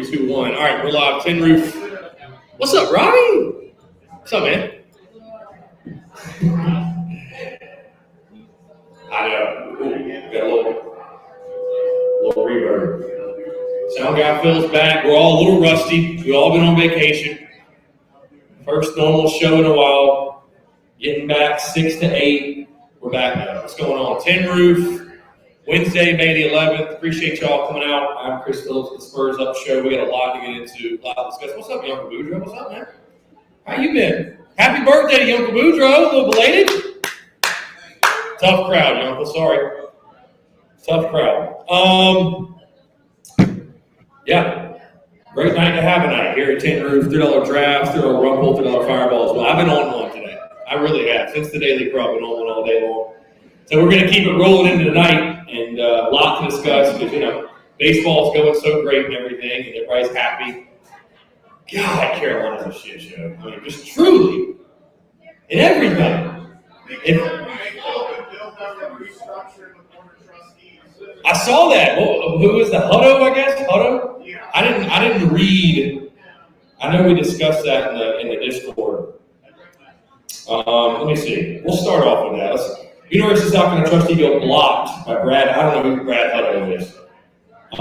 3, 2, 1. All right, we're live. Tin Roof. What's up, Robbie? What's up, man? I know. Ooh, got a little reverb. Sound guy Phil's back. We're all a little rusty. We've all been on vacation. First normal show in a while. Getting back 6 to 8. We're back now. What's going on? Tin Roof. Wednesday, May the 11th. Appreciate y'all coming out. I'm Chris Phillips, the Spurs Up Show. We got a lot to get into, a lot to discuss. What's up, Uncle Boudreaux? What's up, man? How you been? Happy birthday to Uncle Boudreaux. A little belated. Tough crowd, Uncle. Sorry. Tough crowd. Yeah. Great night to have a night here at Tin Roof. $3 drafts, $3 rumble, $3 fireball as well. I've been on one today. I really have. Since the Daily Crow, I've been on one all day long. So we're going to keep it rolling into tonight, and a lot to discuss because, you know, baseball's going so great and everything, and everybody's happy. God, Carolina's a shit show. I mean, just truly, in everything. I saw that. Who was the Hutto, I guess? Hutto? Yeah. I didn't read. I know we discussed that in the Discord. Let me see. We'll start off with that. University of South Carolina trustee got blocked by Brad. I don't know who Brad Hutto is. I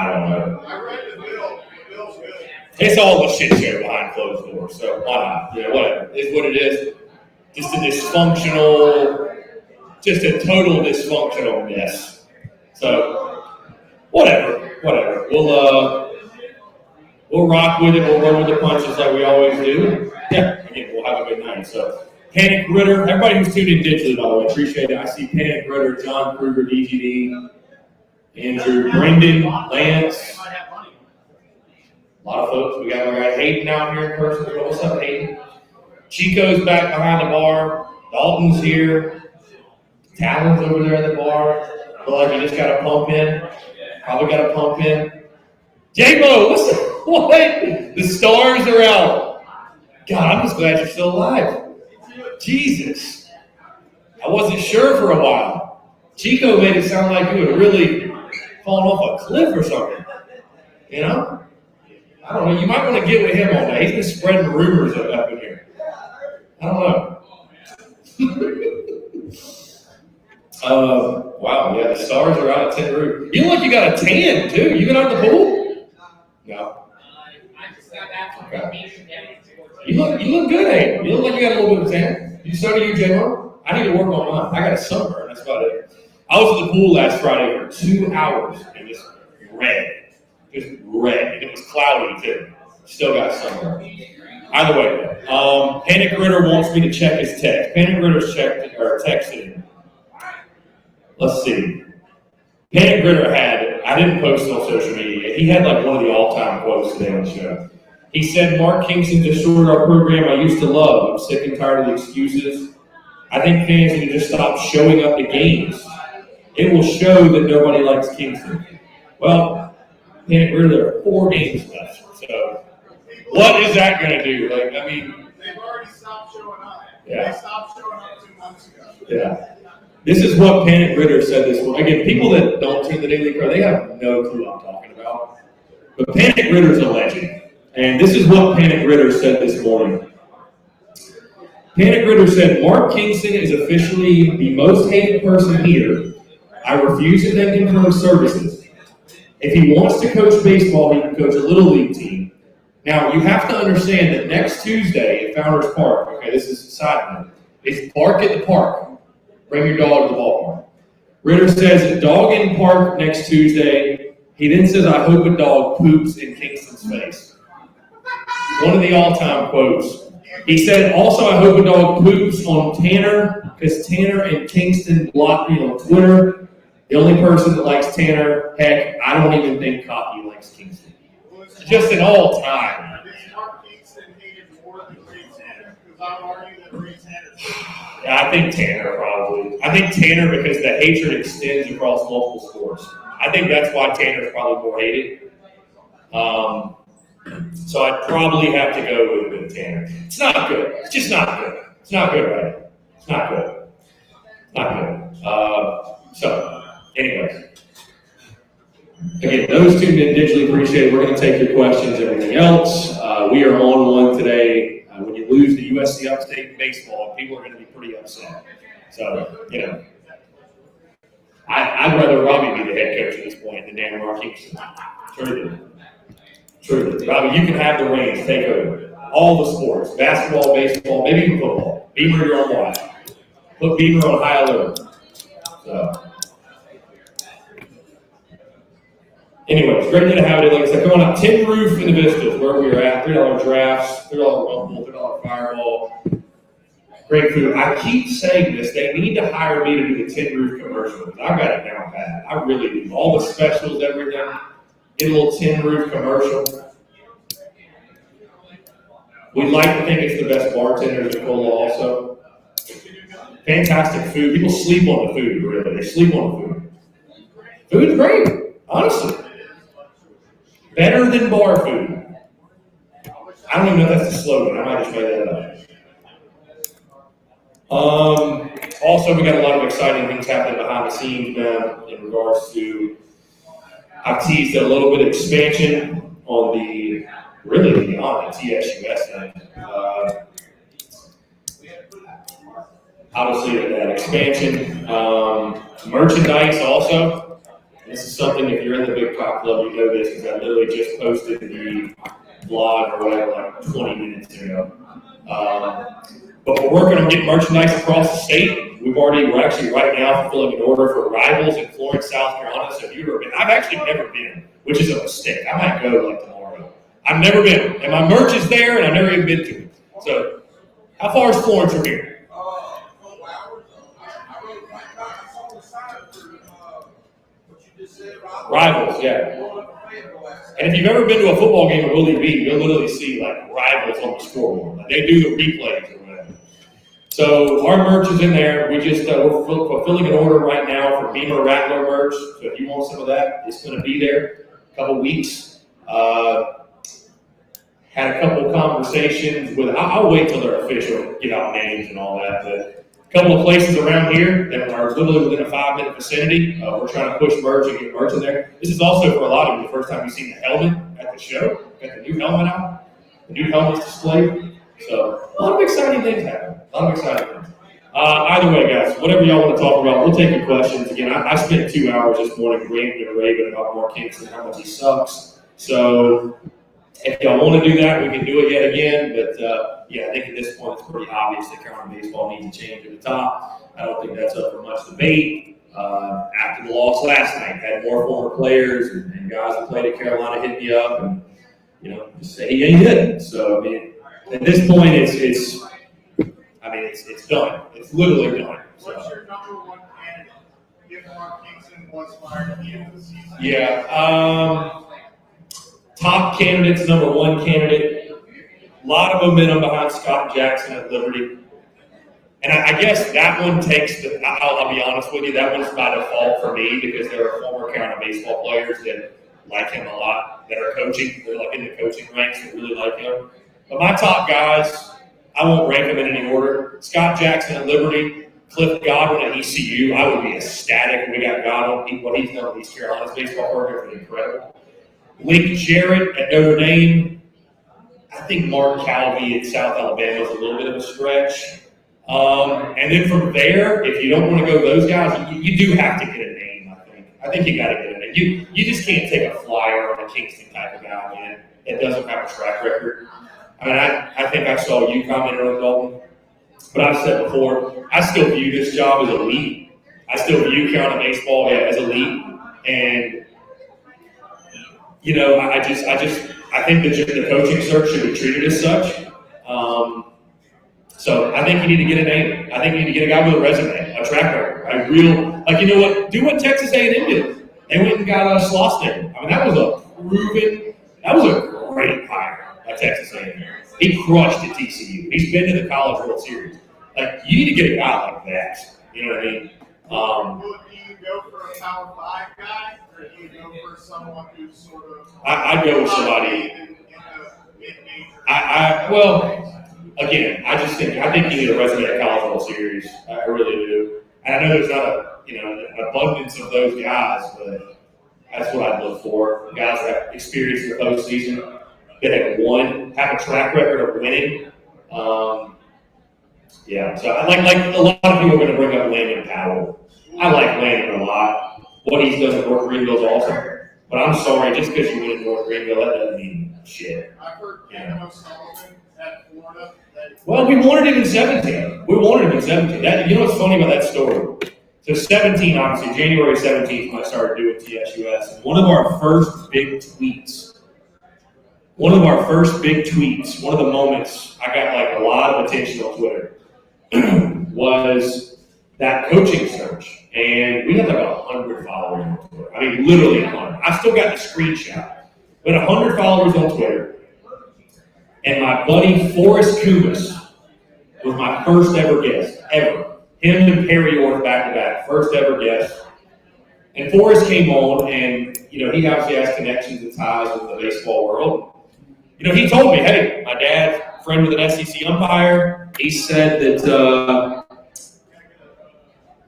don't know. I read the bill. The bill's good. It's all a shit show behind closed doors, so why not? You know, whatever. It's what it is. Just a total dysfunctional mess. So, whatever. We'll rock with it. We'll roll with the punches like we always do. Yeah, again, we'll have a good night. So, Panic Ritter, everybody who's tuned in digitally, by the way, appreciate it. I see Panic Ritter, John Kruger, DGD, Andrew, Brendan, Lance. A lot of folks. We got Hayden out here in person. What's up, Hayden? Chico's back behind the bar. Dalton's here. Talon's over there at the bar. Feel like you just got to pump in. Probably got to pump in. J-Bo, what's up? What? The stars are out. God, I'm just glad you're still alive. Jesus. I wasn't sure for a while. Chico made it sound like you had really fallen off a cliff or something. You know? I don't know. You might want to get with him on that. He's been spreading rumors up in here. I don't know. Wow, yeah, the stars are out at Tin Roof. You look like you got a tan, too. You been out the pool? No. I just got back from vacation. You look good, eh? You look like you got a little bit of tan. So do you, J-Mo? I need to work on mine. I got a sunburn. That's about it. I was at the pool last Friday for 2 hours and just red. Just red. And it was cloudy, too. Still got sunburn. Either way, Panic Ritter wants me to check his text. Panic Ritter's texted. Let's see. Panic Ritter I didn't post it on social media yet. He had like one of the all-time quotes today on the show. He said, Mark Kingston destroyed our program I used to love. I'm sick and tired of the excuses. I think fans need to just stop showing up to games. It will show that nobody likes Kingston. Well, Panic Ritter, there are 4 games left. So, what is that going to do? They've already stopped showing up. Yeah. They stopped showing up 2 months ago. Yeah. This is what Panic Ritter said this morning. Again, people that don't tune the Daily Crow, they have no clue what I'm talking about. But Panic Ritter's a legend. And this is what Panic Ritter said this morning. Panic Ritter said, Mark Kingston is officially the most hated person here. I refuse to thank him for his services. If he wants to coach baseball, he can coach a little league team. Now, you have to understand that next Tuesday at Founders Park, okay, this is a side note, it's Bark at the Park. Bring your dog to the ballpark. Ritter says, dog in park next Tuesday. He then says, I hope a dog poops in Kingston's face. One of the all-time quotes. He said, also, I hope a dog poops on Tanner, because Tanner and Kingston blocked me on Twitter. The only person that likes Tanner, heck, I don't even think Cocky likes Kingston. Just an all-time. Yeah, I think Tanner probably. I think Tanner because the hatred extends across multiple sports. I think that's why Tanner's probably more hated. So I'd probably have to go with Tanner. It's not good. It's just not good. It's not good, right? It's not good. Not good. So, anyways. Again, those two did digitally appreciate it. We're going to take your questions, everything else. We are on one today. When you lose the USC Upstate in baseball, people are going to be pretty upset. So, I'd rather Robbie be the head coach at this point than Dan Marquise. Truly. Robbie, you can have the reins, take over. All the sports, basketball, baseball, maybe even football. Beamer, you're on watch. Put Beamer on high alert. So. Anyways, great day to have it. Like I said, come on up. Tin Roof in the Vistas, where we are at. $3 drafts, $3 rumble, $3 fireball. Great food. I keep saying this. They need to hire me to do the Tin Roof commercial. I got it down pat. I really do. All the specials, everything. Get a little Tin Roof commercial. We'd like to think it's the best bartender in Nicola also. Fantastic food. People sleep on the food, really. They sleep on the food. Food's great, honestly. Better than bar food. I don't even know if that's the slogan. I might just make that up. Also, we got a lot of exciting things happening behind the scenes now in regards to, I've teased a little bit of expansion on the, really beyond the TSUS thing. Obviously, that expansion. Merchandise also. This is something, if you're in the Big Cock Club, you know this, because I literally just posted the vlog or whatever like 20 minutes ago. But we're working on getting merchandise across the state. We're actually right now fulfilling an order for Rivals in Florence, South Carolina. So if you've ever been, I've actually never been, which is a mistake. I might go like tomorrow. I've never been, and my merch is there, and I've never even been to it. So, how far is Florence from here? Rivals, yeah. And if you've ever been to a football game at Willie B, you'll literally see like Rivals on the scoreboard. Like, they do the replays or whatever. So our merch is in there. We're fulfilling an order right now for Beamer Rattler merch. So if you want some of that, it's going to be there. A couple weeks. Had a couple of conversations with. I'll wait till they're official, get out names and all that. But a couple of places around here that are literally within a 5-minute vicinity. We're trying to push merch and get merch in there. This is also for a lot of you the first time you've seen the helmet at the show. Got the new helmet out, the new helmet's displayed. So a lot of exciting things happen. Either way, guys, whatever y'all want to talk about, we'll take your questions. Again, I spent 2 hours this morning ranting and raving about Mark Kingston, how much he sucks. So if y'all want to do that, we can do it yet again. But I think at this point it's pretty obvious that Carolina baseball needs a change at the top. I don't think that's up for much debate. After the loss last night, had more former players and guys that played at Carolina hit me up and just say he ain't it. So I mean, at this point, it's done. It's literally done. So. What's your number one candidate if Mark Kingston was fired at the end of the season? Yeah. Top candidates, number one candidate. A lot of momentum behind Scott Jackson at Liberty. And I guess that one takes I'll be honest with you, that one's by default for me because there are former Carolina baseball players that like him a lot, that are coaching. They're like in the coaching ranks that really like him. But my top guys, I won't rank them in any order. Scott Jackson at Liberty, Cliff Godwin at ECU. I would be ecstatic if we got Godwin. What he's done with East Carolina's baseball program is incredible. Link Jarrett at Notre Dame. I think Mark Calvi at South Alabama is a little bit of a stretch. And then from there, if you don't want to go those guys, you do have to get a name, I think. I think you got to get a name. You just can't take a flyer on a Kingston type of guy, man. It doesn't have a track record. I mean, I think I saw you comment on Dalton, but I've said before, I still view this job as elite. I still view Carolina baseball as elite, and I think the coaching search should be treated as such. So I think you need to get a name. I think you need to get a guy with a resume, a track record, do what Texas A&M did. They went and got Sloston. I mean, that was a great hire. Texas A&M. He crushed at TCU. He's been to the College World Series. Like, you need to get a guy like that. You know what I mean? Do you go for a Power 5 guy, or do you go for someone who's sort of? I'd go with somebody. I think you need a resume at College World Series. I really do. And I know there's not an abundance of those guys, but That's what I'd look for. Guys that have experience in the postseason, that have won, have a track record of winning. Yeah, so I like a lot of people are going to bring up Landon Powell. I like Landon a lot. What he's done at North Greenville is awesome. But I'm sorry, just because you win at North Greenville, that doesn't mean shit. I've heard Kevin O'Sullivan at Florida. Well, we wanted him in 17. We wanted him in 17. You know what's funny about that story? So 17, obviously, January 17th when I started doing TSUS, and one of our first big tweets, one of the moments I got like a lot of attention on Twitter was that coaching search. And we had like 100 followers on Twitter. I mean, literally 100. I still got the screenshot. We had 100 followers on Twitter. And my buddy Forrest Kumis was my first ever guest, ever. Him and Perry Orth back to back, first ever guest. And Forrest came on, and he obviously has connections and ties with the baseball world. He told me, hey, my dad, friend with an SEC umpire, he said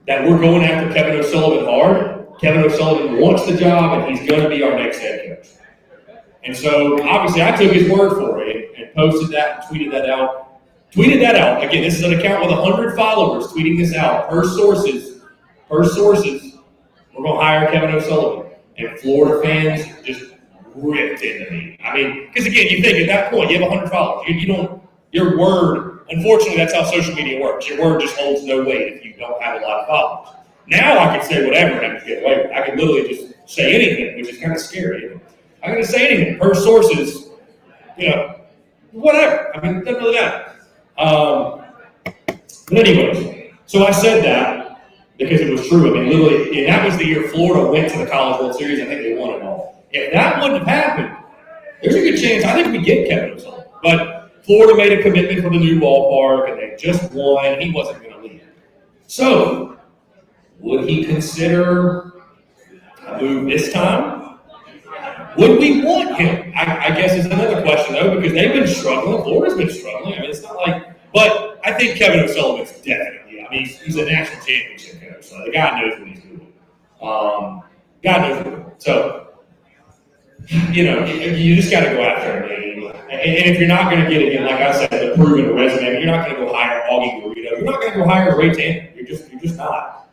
that we're going after Kevin O'Sullivan hard. Kevin O'Sullivan wants the job, and he's going to be our next head coach. And so, obviously, I took his word for it and posted that and tweeted that out. Again, this is an account with 100 followers tweeting this out. Per sources, we're going to hire Kevin O'Sullivan. And Florida fans just ripped into me. I mean, because again, you think at that point, you have 100 followers. Your word, unfortunately, that's how social media works. Your word just holds no weight if you don't have a lot of followers. Now I can say whatever and I can get away with it. I can literally just say anything, which is kind of scary. I'm going to say anything. Per sources, whatever. I mean, it doesn't really matter. But anyways, so I said that because it was true. I mean, literally, and that was the year Florida went to the College World Series. I think they won it all. If that wouldn't have happened, there's a good chance I think we get Kevin O'Sullivan. But Florida made a commitment for the new ballpark, and they just won. He wasn't going to leave. So, would he consider a move this time? Would we want him? I guess is another question, though, because they've been struggling. Florida's been struggling. I mean, it's not like – but I think Kevin O'Sullivan's definitely – I mean, he's a national championship coach, so the guy knows what he's doing. God knows what he's doing. So, you just got to go after him. And if you're not going to get, again, like I said, the proven resume, you're not going to go hire Augie Garrido. You're not going to go hire Ray Tanner. You're just not.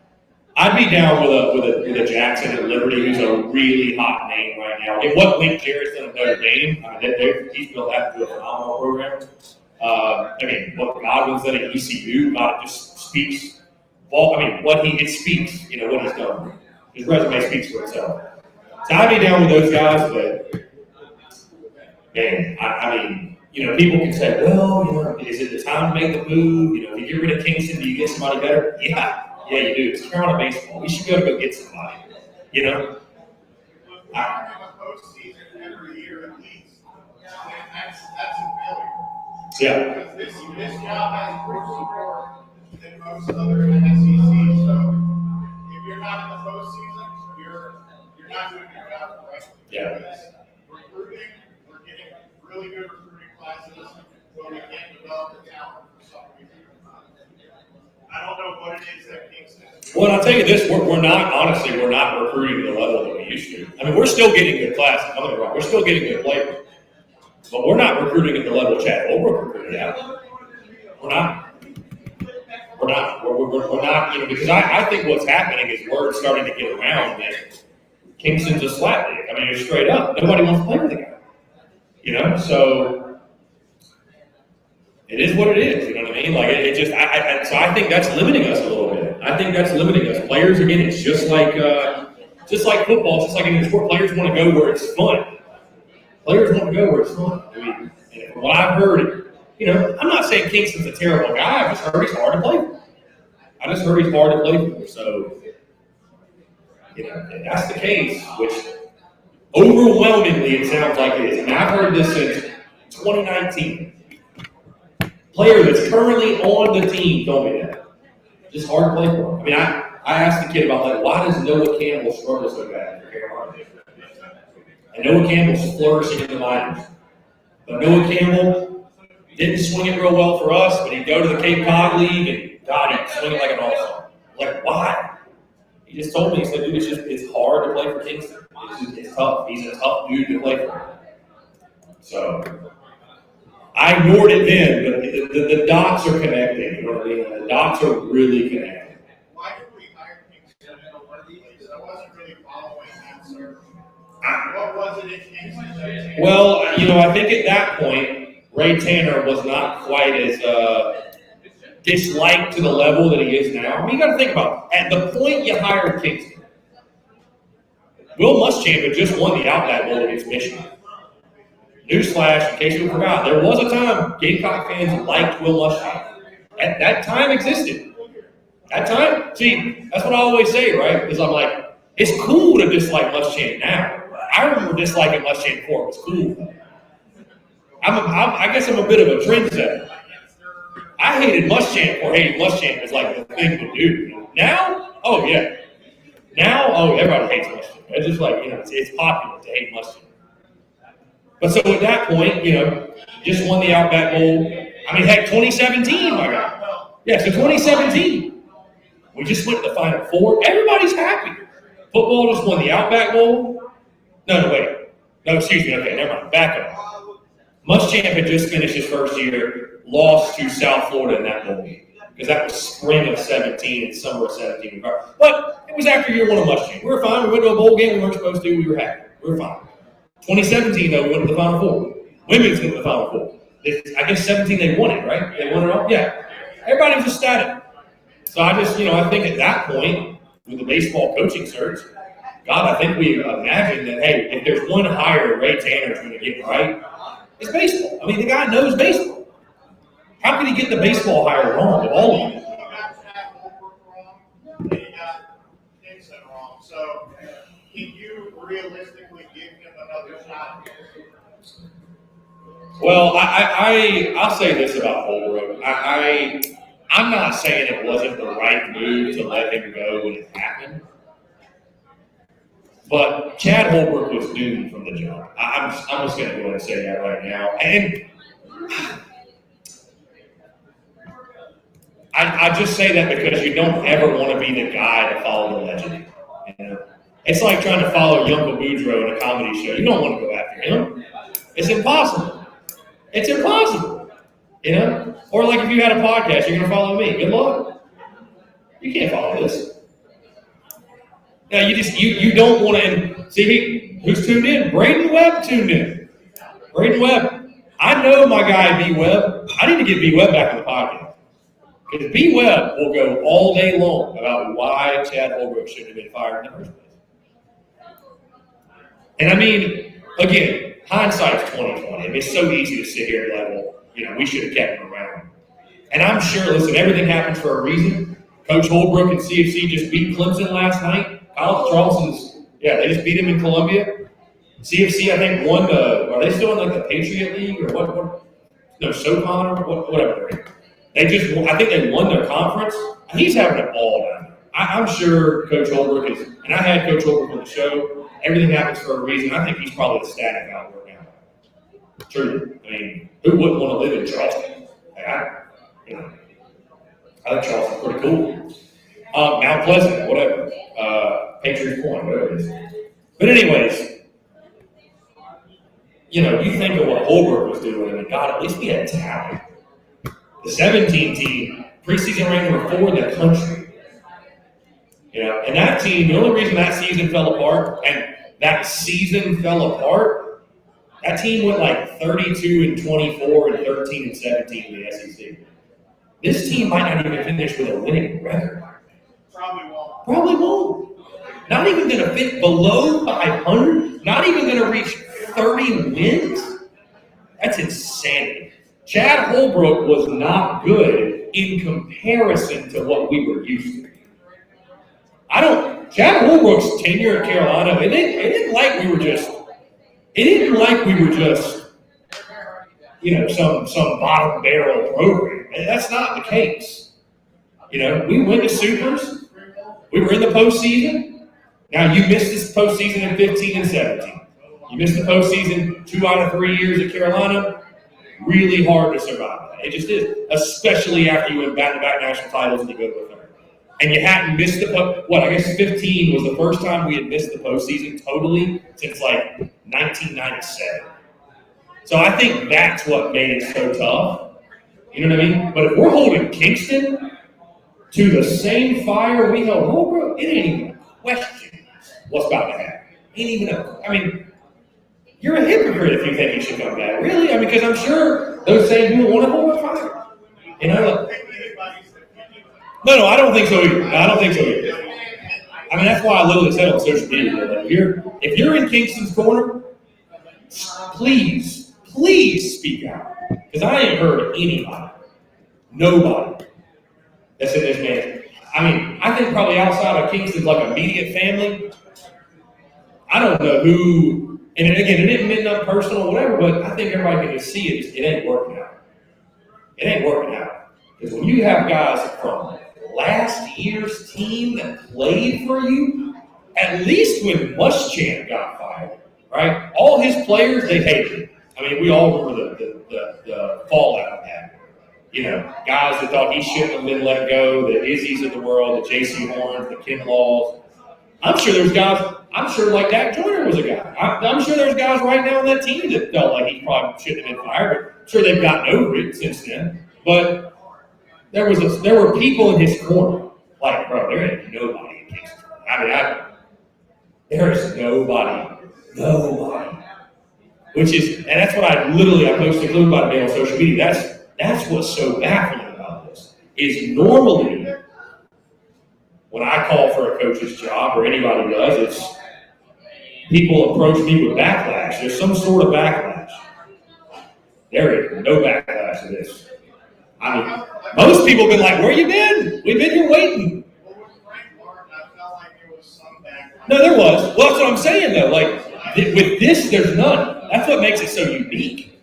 I'd be down with a Jackson at Liberty, who's a really hot name right now. And what Link Jarrett's done at Notre Dame, I mean, he's built that into a phenomenal program. What Godwin's done at ECU, God just speaks. It speaks. What he's done. His resume speaks for itself. So I'd be down with those guys, but man, people can say, well, is it the time to make the move? If you get rid of Kingston, do you get somebody better? Yeah, you do. It's Carolina baseball. We should be able to go get somebody. We're in the postseason every year at least. That's a failure. Yeah. Because this job has more support than most other SEC. So if you're not in the postseason, you're not doing your job correctly. Yeah. Because recruiting, we're getting really good recruiting classes, but we can't develop the talent for some reason. I don't know what it is that Kingston is doing. Well, I'll tell you this, we're not recruiting to the level that we used to. I mean, we're still getting good classes, don't get me wrong. We're still getting good players. But we're not recruiting at the level of Chad Holbrook recruited at. We're not. We're not, because I think what's happening is word starting to get around that Kingston's a slapdick. I mean, it's straight up. Nobody wants to play with the guy. So it is what it is, you know what I mean? So I think that's limiting us a little bit. I think that's limiting us. Players, again, it's just like football, just like in the sport, players want to go where it's fun. Players want to go where it's fun. I mean, and from what I've heard, I'm not saying Kingston's a terrible guy. I just heard he's hard to play for. So, if that's the case, which overwhelmingly it sounds like it is. And I've heard this since 2019. Player that's currently on the team told me that. Just hard to play for. I mean, I asked the kid about that. Why does Noah Campbell struggle so bad for Carolina? And Noah Campbell's flourishing in the minors. But Noah Campbell didn't swing it real well for us, but he'd go to the Cape Cod League and God, he'd swing it like an all-star. Like, why? He just told me, he said, dude, it's hard to play for Kingston. It's tough. He's a tough dude to play for. So I ignored it then, but the dots are connected. You know what I mean? The dots are really connected. Why did we hire Kingston in the first place? I wasn't really following that search. What was it in Kingston that changed? Well, I think at that point, Ray Tanner was not quite as disliked to the level that he is now. I mean, you got to think about it. At the point you hired Kingston, Will Muschamp had just won the Outback Bowl against Michigan. Newsflash, in case you forgot, there was a time Gamecock fans liked Will Muschamp. That time existed. That time, see, that's what I always say, right? Because I'm like, it's cool to dislike Muschamp now. I remember disliking Muschamp before it was cool. I guess I'm a bit of a trendsetter. I hated Muschamp, or hating Muschamp is like the thing to do. Now, oh yeah. Now, oh, everybody hates Muschamp. It's just like, it's popular to hate Muschamp. But so at that point, just won the Outback Bowl. I mean, heck, 2017, my God. Yeah, so 2017. We just went to the Final Four. Everybody's happy. Football just won the Outback Bowl. No, wait. No, excuse me. Okay, never mind. Back up. Muschamp had just finished his first year, lost to South Florida in that bowl game. Because that was spring of 17 and summer of 17. But it was after year one of Muschamp. We were fine. We went to a bowl game we weren't supposed to. We were happy. We were fine. 2017, though, we went to the Final Four. Women's went to the Final Four. I guess 17, they won it, right? They won it all? Yeah. Everybody was ecstatic. So I just, I think at that point, with the baseball coaching search, God, I think we imagined that, hey, if there's one hire Ray Tanner's going to get right, it's baseball. I mean, the guy knows baseball. How could he get the baseball hire wrong of all of them? He got Chad Holbrook wrong, and he got Kingston wrong. So, can you realistically give him another shot? Well, I'll say this about Holbrook. I'm not saying it wasn't the right move to let him go when it happened. But Chad Holbrook was doomed from the jump. I'm just going to go ahead and say that right now. And I just say that because you don't ever want to be the guy to follow the legend. It's like trying to follow Yunkel Boudreaux in a comedy show. You don't want to go after him. It's impossible. It's impossible. Or like if you had a podcast, you're going to follow me. Good luck. You can't follow this. Now you don't want to see who's tuned in. Braden Webb tuned in. Braden Webb. I know my guy B Webb. I need to get B Webb back on the podcast because B Webb will go all day long about why Chad Holbrook shouldn't have been fired in the first place. And I mean, again, hindsight's 2020. It's so easy to sit here and like, well, we should have kept him around. And I'm sure, listen, everything happens for a reason. Coach Holbrook and CFC just beat Clemson last night. Kyle Charleston's, they just beat him in Columbia. CFC, I think, won are they still in like the Patriot League or what? No, SoCon or whatever they're in. I think they won their conference. He's having a ball down there. I'm sure Coach Holbrook is, and I had Coach Holbrook on the show. Everything happens for a reason. I think he's probably ecstatic out there now. Truly. I mean, who wouldn't want to live in Charleston? I think Charleston's pretty cool. Mount Pleasant, whatever. Patriots Point, whatever it is. But anyways, you think of what Holbrook was doing, and God, at least we had talent. The 17 team, preseason ranked number 4 in the country. And that team, the only reason that season fell apart, that team went like 32-24 and 13-17 in the SEC. This team might not even finish with a winning record. Probably won't. Not even going to fit below 500. Not even going to reach 30 wins. That's insanity. Chad Holbrook was not good in comparison to what we were used to. Chad Holbrook's tenure at Carolina, it didn't like we were just some bottom barrel program. And that's not the case. We went to Supers. We were in the postseason. Now you missed this postseason in 15 and 17. You missed the postseason 2 out of 3 years at Carolina. Really hard to survive that. It just is, especially after you win back-to-back national titles and you go to a third. and you hadn't missed I guess 15 was the first time we had missed the postseason totally since like 1997. So I think that's what made it so tough. You know what I mean? But if we're holding Kingston to the same fire we held Holbrook, it ain't even a question what's about to happen. You're a hypocrite if you think he should come back. Really? Because I'm sure those same people want to hold a fire. You know? No, I don't think so either. That's why I literally said on social media that if you're in Kingston's corner, please speak out. Because I ain't heard nobody that's in this man. I think probably outside of Kingston's like immediate family, I don't know who, and again, it didn't mean nothing personal or whatever, but I think everybody can just see it ain't working out. It ain't working out. Because when you have guys from last year's team that played for you, at least when Muschamp got fired, right? All his players, they hated him. We all remember the fallout of that. Guys that thought he shouldn't have been let go, the Izzies of the world, the J.C. Horns, the Ken Laws. I'm sure like Dak Joyner was a guy. I'm sure there's guys right now on that team that felt like he probably shouldn't have been fired, but I'm sure they've gotten over it since then. But there were people in his corner. Like, bro, there ain't nobody in Kingston. There is nobody. And that's what I posted a clip about it on social media. That's what's so baffling about this, is normally when I call for a coach's job, or anybody does, it's people approach me with backlash. There's some sort of backlash. There is no backlash to this. Most people have been like, where you been? We've been here waiting. Well, with Frank Martin, I felt like there was some backlash. No, there was. Well, that's what I'm saying, though. With this, there's none. That's what makes it so unique.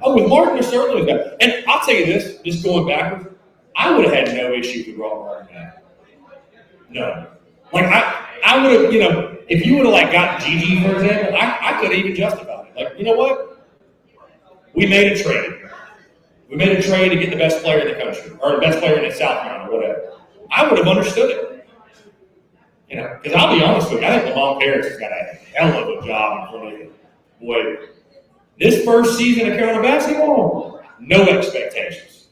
Oh, with Martin, there certainly was that. And I'll tell you this, just going backwards, I would have had no issue with Rob Martin back. No. I would have, if you would have got Gigi, for example, I could have even justified it. You know what? We made a trade. We made a trade to get the best player in the country, or the best player in the South Carolina, or whatever. I would have understood it. Because I'll be honest with you, I think Lamont Paris has got a hell of a job in front of him. Boy, this first season of Carolina basketball, no expectations.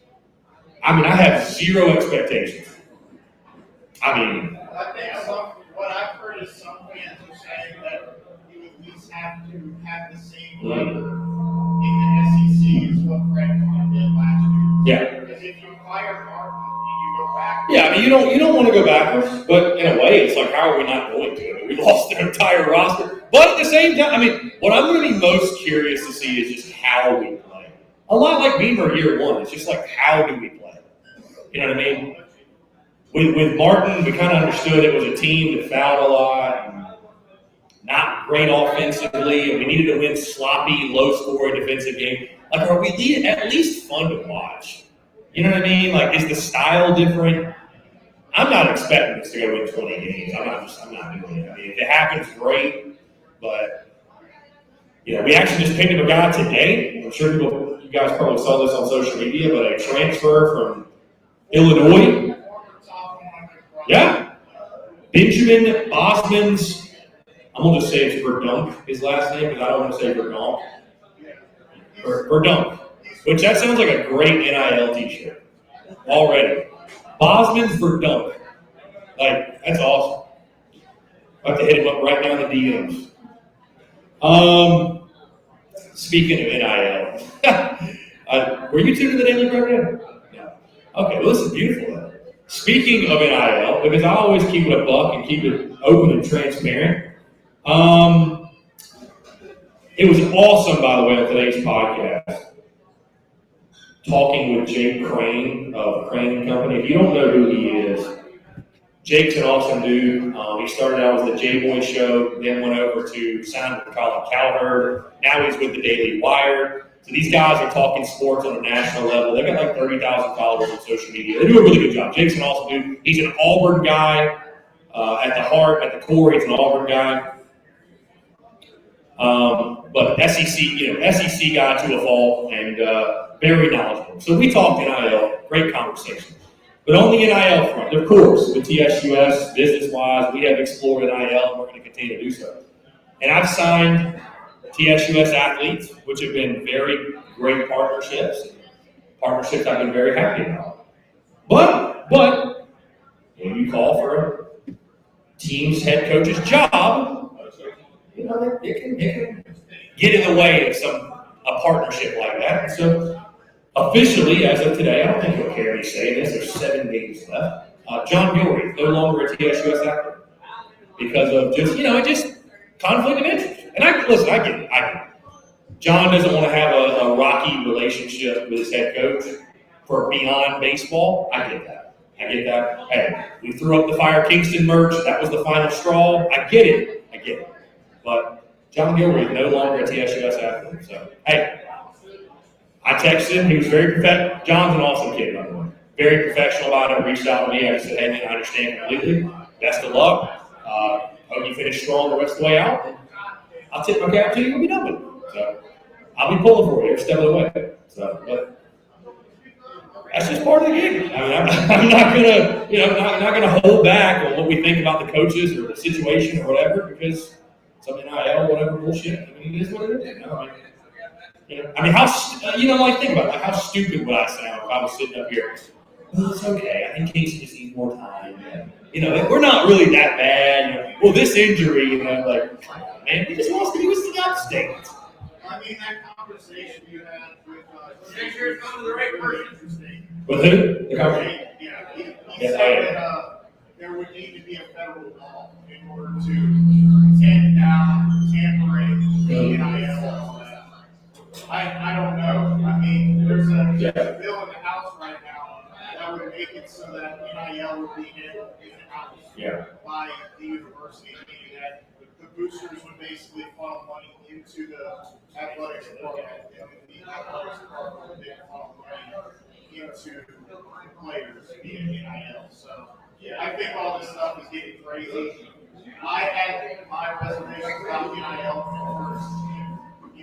I have zero expectations. I think what I've heard is some fans are saying that you at least have to have the same labor in the SEC as what Frank Martin did last year. Yeah. Because if you fire Martin and you go back. Yeah, you don't want to go backwards, but in a way, it's like, how are we not going to? We lost their entire roster. But at the same time, what I'm going to be most curious to see is just how we play. A lot like Beamer year one. It's just like, how do we play? You know what I mean? With Martin, we kind of understood it was a team that fouled a lot, and not great offensively, and we needed to win sloppy, low-scoring defensive game. Are we at least fun to watch? You know what I mean? Is the style different? I'm not expecting us to go win 20 games. I'm not doing it. If it happens, great. But, we actually just picked up a guy today. I'm sure you guys probably saw this on social media, but a transfer from Illinois. Yeah. Benjamin Bosman's, I'm going to just say it's Verdunk, his last name, because I don't want to say Verdunk. Verdunk. Which that sounds like a great NIL t-shirt. Already. Bosman's Verdunk. That's awesome. I have to hit him up right now in the DMs. Speaking of NIL. Were you tuned to the Daily Program? No. Okay, well, this is beautiful, though. Speaking of NIL, because I always keep it a buck and keep it open and transparent, it was awesome, by the way, on today's podcast, talking with Jake Crane of Crane & Company. If you don't know who he is, Jake's an awesome dude. He started out with the J-Boy Show, then went over to sign with Colin Cowherd. Now he's with the Daily Wire. So these guys are talking sports on a national level. They've got 30,000 followers on social media. They do a really good job. Jake's an awesome dude. He's an Auburn guy. At the heart, at the core, he's an Auburn guy. But SEC guy to a fault, and very knowledgeable. So we talked NIL, great conversation. But on the NIL front, of course, with TSUS, business-wise, we have explored NIL, and we're going to continue to do so. And I've signed TSUS athletes, which have been very great partnerships I've been very happy about. But when you call for a team's head coach's job, it can get in the way of a partnership like that. So officially, as of today, I don't think he'll care me saying this. There's 7 games left. John Gilreath, no longer a TSUS athlete because of just conflict of interest. And I get it. John doesn't want to have a rocky relationship with his head coach for beyond baseball. I get that. Hey, we threw up the Fire Kingston merch. That was the final straw. I get it. But John Gilreath, no longer a TSUS athlete. So, hey, I texted him. He was very professional. John's an awesome kid, by the way. Very professional about it. Reached out to me. I said, hey, man, I understand completely. Best of luck. Hope you finish strong the rest of the way out. I'll tip my cap to you. We'll be done with it. So I'll be pulling for you every step of the way. So, but that's just part of the game. I mean, I'm not gonna hold back on what we think about the coaches or the situation or whatever because some NIL, whatever bullshit. I mean, it is what it is. Think about it. How stupid would I sound if I was sitting up here? Well, it's okay. I think Casey just needs more time. We're not really that bad. Well, this injury, come on, man, he just wants to do his thing out of state. I mean, that conversation you had with make sure it's coming to the right person. With who? The conversation? Yeah, he said that there would need to be a federal law in order to tamp down tampering the NIL. I don't know. I mean, there's a bill in the House right now that would make it so that NIL would be in-house by the university, meaning that the boosters would basically funnel money into the athletics department, and the athletics department would then funnel money into players via NIL. So I think all this stuff is getting crazy. I had my reservations about NIL when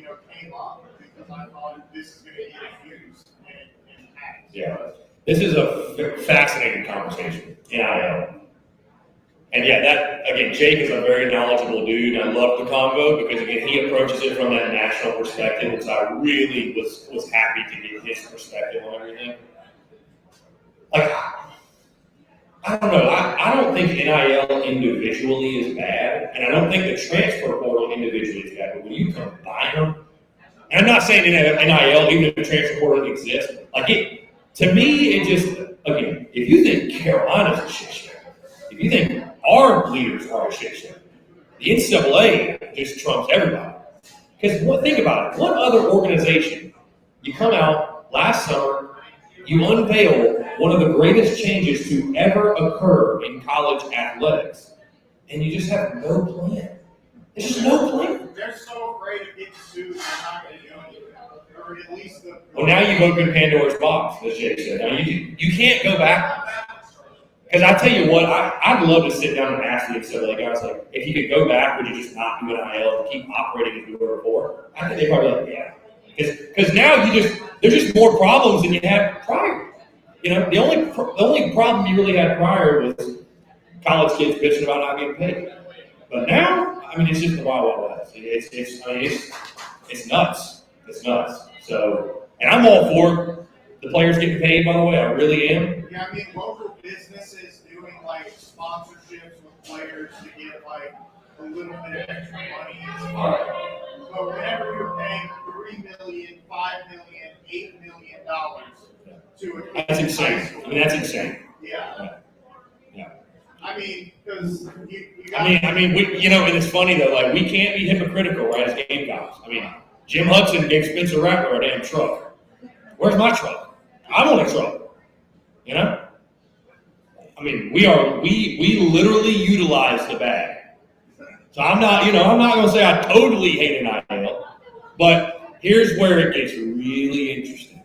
it first came up because I thought this is going to get abused, and it has. Yeah, this is a fascinating conversation, NIL. And Jake is a very knowledgeable dude, and I love the convo because, again, he approaches it from that national perspective, and so I really was happy to get his perspective on everything. I don't know. I don't think NIL individually is bad, and I don't think the transfer portal individually is bad, but when you combine them, and I'm not saying NIL, even if the transfer portal exists, to me, it just, again, if you think Carolina's a shit show, if you think our leaders are a shit show, the NCAA just trumps everybody. Because think about it. What other organization, you come out last summer, you unveil one of the greatest changes to ever occur in college athletics, and you just have no plan. There's just no plan. They're so afraid of getting sued, they're not going to do anything. Or at least well, now you've opened Pandora's box, as Jake said. Now you can't go back. Because I tell you what, I'd love to sit down and ask the NCAA guys, if you could go back, would you just not do NIL and keep operating as you were before? I think they'd probably yeah. Because now there's just more problems than you had prior. The only problem you really had prior was college kids bitching about not getting paid. But now, it's just the Wild Wild West. It's nuts. It's nuts. So, and I'm all for the players getting paid, by the way. I really am. Yeah, local businesses doing sponsorships with players to get a little bit of extra money is fine. But whenever you're paying $3 million, $5 million, $8 million to a that's insane. That's insane. Yeah. Because you got. We, and it's funny though. We can't be hypocritical, right? As Gamecocks. Jim Hudson gave Spencer Rattler a damn truck. Where's my truck? I want a truck. We literally utilize the bag. So I'm not going to say I totally hate NIL, but here's where it gets really interesting.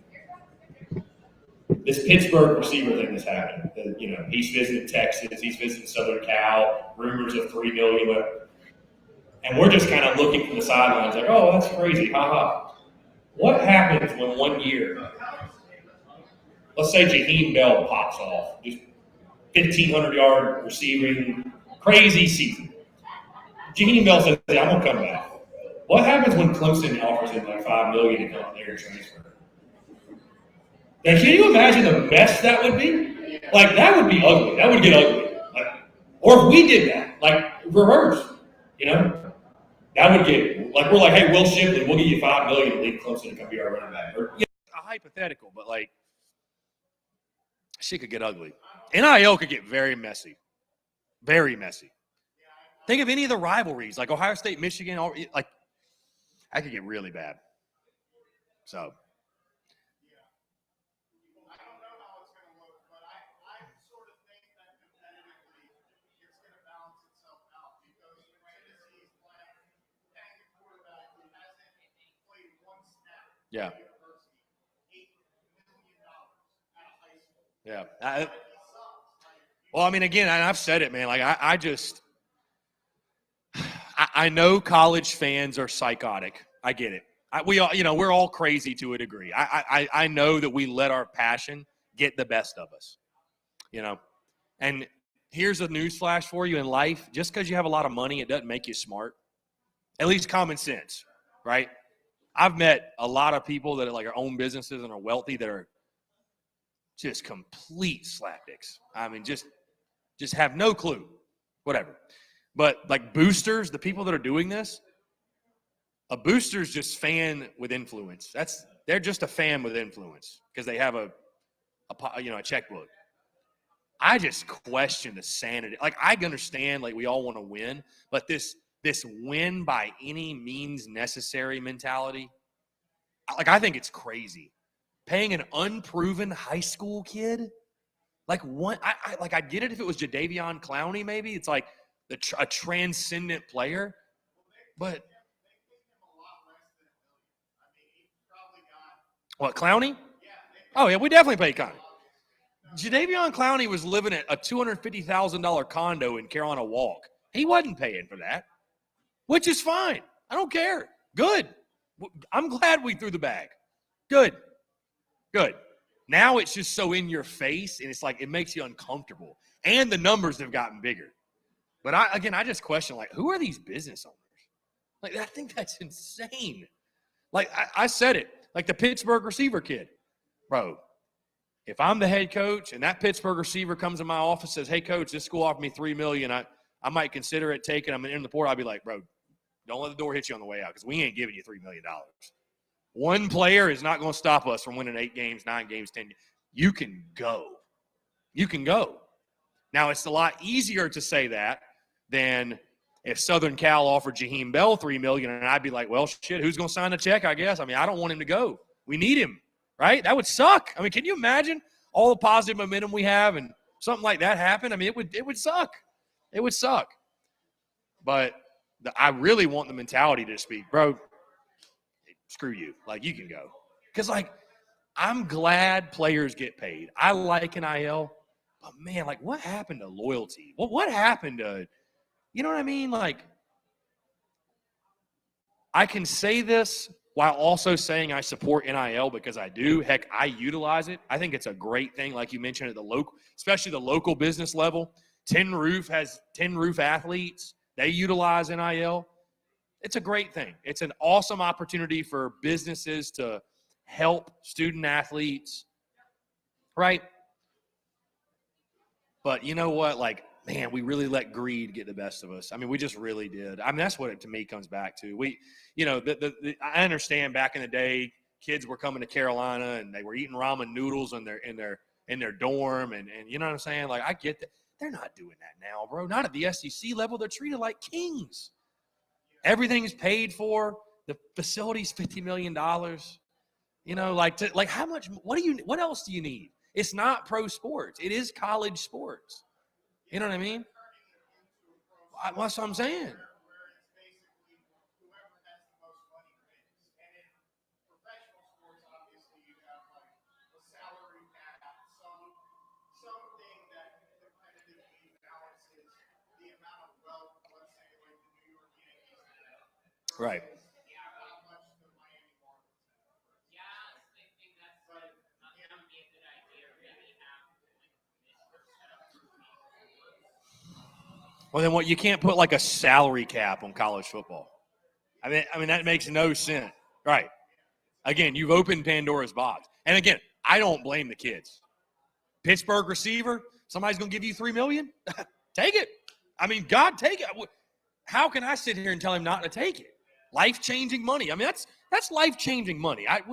This Pittsburgh receiver thing that's happening. He's visiting Texas, he's visiting Southern Cal, rumors of $3 million. And we're just kind of looking from the sidelines oh, that's crazy, haha. What happens when 1 year, let's say Jaheim Bell pops off, just 1,500-yard receiving, crazy season. Jaheim Bell says, "Hey, I'm gonna come back." What happens when Clemson offers him like $5 million to come out there and transfer? Now, can you imagine the mess that would be? Like that would be ugly. That would get ugly. Like, or if we did that, like reverse, that would get like we're like, hey, Will Shipley, we'll give you $5 million to leave Clemson to come be our running back. Or, a hypothetical, but like, shit could get ugly. NIL could get very messy, very messy. Think of any of the rivalries, like Ohio State, Michigan, like that could get really bad. So. Yeah. Yeah. Well, I mean, again, and I've said it, man. Like, I know college fans are psychotic. I get it. We all, we're all crazy to a degree. I know that we let our passion get the best of us, And here's a newsflash for you in life: just because you have a lot of money, it doesn't make you smart. At least common sense, right? I've met a lot of people that are own businesses and are wealthy that are just complete slapdicks. I mean, just have no clue, whatever. But like boosters, the people that are doing this, a booster's just fan with influence. They're just a fan with influence because they have a checkbook. I just question the sanity. Like I understand, like we all want to win, but this win by any means necessary mentality, like I think it's crazy. Paying an unproven high school kid, like what? I get it if it was Jadeveon Clowney, maybe it's like a transcendent player, but what Clowney? Oh yeah, we definitely paid Clowney. Jadeveon Clowney was living at a $250,000 condo in Carolina Walk. He wasn't paying for that, which is fine. I don't care. Good. I'm glad we threw the bag. Good. Now it's just so in your face, and it's like it makes you uncomfortable. And the numbers have gotten bigger. But I just question, like, who are these business owners? Like, I think that's insane. Like, I said it. Like the Pittsburgh receiver kid. Bro, if I'm the head coach and that Pittsburgh receiver comes in my office and says, hey, coach, this school offered me $3 million. I might consider it taking them in the portal. I'd be like, bro, don't let the door hit you on the way out because we ain't giving you $3 million. One player is not going to stop us from winning 8 games, 9 games, 10 games. You can go. Now, it's a lot easier to say that than if Southern Cal offered Jaheim Bell $3 million, and I'd be like, well, shit, who's going to sign the check, I guess? I mean, I don't want him to go. We need him, right? That would suck. I mean, can you imagine all the positive momentum we have and something like that happen? I mean, it would suck. It would suck. But I really want the mentality to speak, bro, screw you. Like, you can go. Because, like, I'm glad players get paid. I like NIL. But, man, like, what happened to loyalty? What happened to, you know what I mean? Like, I can say this while also saying I support NIL because I do. Heck, I utilize it. I think it's a great thing, like you mentioned, at the local, especially the local business level. Tin Roof has Tin Roof athletes. They utilize NIL. It's a great thing. It's an awesome opportunity for businesses to help student athletes, right? But you know what? Like, man, we really let greed get the best of us. I mean, we just really did. I mean, that's what it, to me, comes back to. I understand back in the day, kids were coming to Carolina and they were eating ramen noodles in their dorm, and you know what I'm saying? Like, I get that. They're not doing that now, bro. Not at the SEC level. They're treated like kings. Everything is paid for. The facility's $50 million. You know, like how much? What else do you need? It's not pro sports. It is college sports. You know what I mean? That's what I'm saying. Right. Well, then what? You can't put like a salary cap on college football. I mean that makes no sense, right? Again, you've opened Pandora's box, and again, I don't blame the kids. Pittsburgh receiver, somebody's going to give you $3 million. Take it. I mean, God, take it. How can I sit here and tell him not to take it? Life-changing money. I mean, that's life-changing money. I'd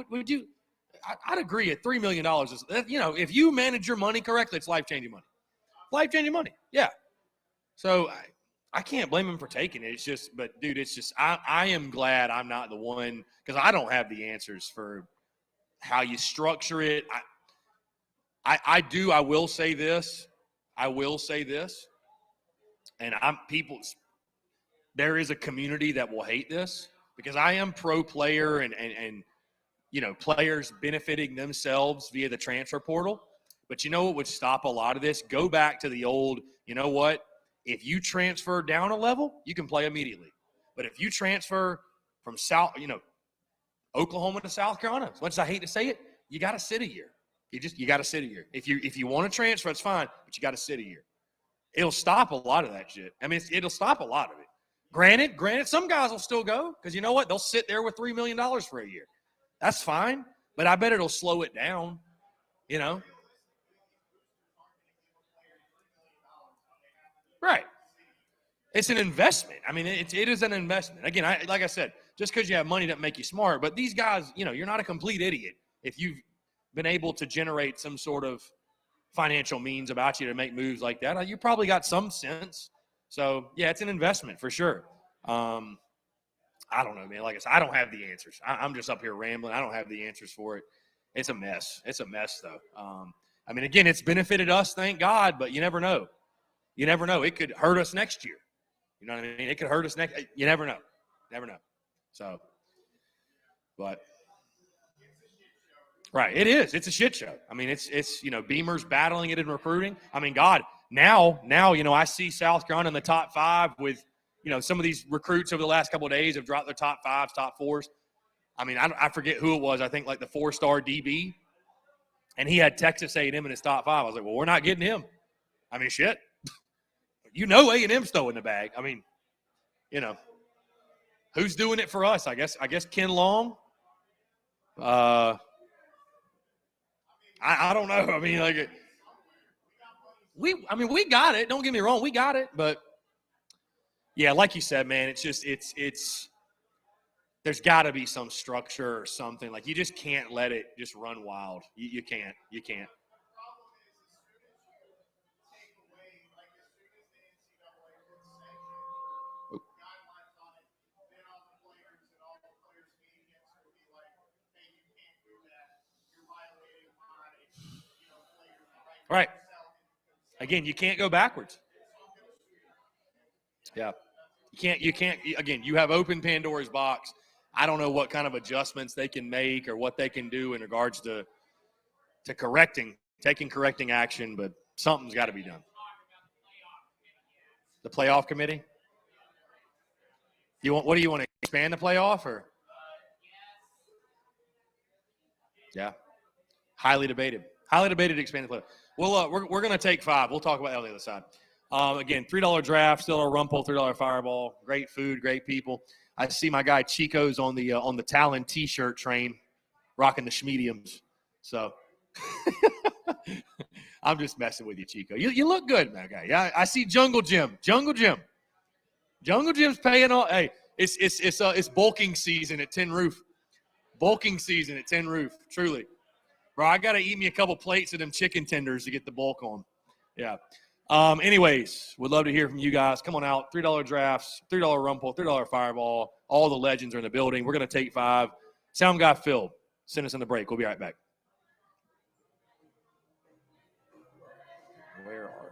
agree at $3 million is, if you manage your money correctly, it's life-changing money. Life-changing money. Yeah. So I can't blame him for taking it. It's just, but dude, it's just, I am glad I'm not the one, because I don't have the answers for how you structure it. I will say this. And there is a community that will hate this, because I am pro player and players benefiting themselves via the transfer portal. But you know what would stop a lot of this? Go back to the old, you know what? If you transfer down a level, you can play immediately. But if you transfer from Oklahoma to South Carolina, as much as I hate to say it, you got to sit a year. You got to sit a year. If you want to transfer, it's fine, but you got to sit a year. It'll stop a lot of that shit. I mean, it'll stop a lot of it. Granted, some guys will still go, because you know what? They'll sit there with $3 million for a year. That's fine, but I bet it'll slow it down, Right. It's an investment. I mean, it is an investment. Again, like I said, just because you have money doesn't make you smart. But these guys, you're not a complete idiot if you've been able to generate some sort of financial means about you to make moves like that. You probably got some sense. So, yeah, it's an investment for sure. I don't know, man. Like I said, I don't have the answers. I'm just up here rambling. I don't have the answers for it. It's a mess. It's a mess, though. I mean, again, it's benefited us, thank God, but you never know. You never know. It could hurt us next year. You know what I mean? It could hurt us next. You never know. Never know. So, but right, it is. It's a shit show. I mean, it's Beamer's battling it in recruiting. I mean, God, now I see South Carolina in the top 5 with some of these recruits over the last couple of days have dropped their top 5s, top 4s. I mean, I forget who it was. I think like the 4-star DB, and he had Texas A&M in his top 5. I was like, well, we're not getting him. I mean, shit. A&M's throwing the bag. I mean, who's doing it for us? I guess Ken Long. I don't know. I mean, like we got it. Don't get me wrong, we got it. But yeah, like you said, man, it's just it's. There's got to be some structure or something. Like, you just can't let it just run wild. You can't. You can't. Right. Again, you can't go backwards. Yeah. You can't, again, you have opened Pandora's box. I don't know what kind of adjustments they can make or what they can do in regards to taking correcting action, but something's got to be done. The playoff committee? What do you want to expand the playoff, or? Yeah. Highly debated to expand the playoff. Well, we're going to take 5. We'll talk about that on the other side. Again, $3 draft, still a Rumpel, $3 Fireball. Great food, great people. I see my guy Chico's on the Talon T-shirt train, rocking the schmediums. So I'm just messing with you, Chico. You look good, man, guy. Yeah, I see Jungle Jim's paying all. Hey, it's bulking season at Tin Roof. Truly, bro. I gotta eat me a couple plates of them chicken tenders to get the bulk on. Yeah. Anyways, would love to hear from you guys. Come on out. $3 drafts, $3 Rumpel, $3 Fireball. All the legends are in the building. We're going to take 5. Sound guy Phil, send us in the break. We'll be right back. Where are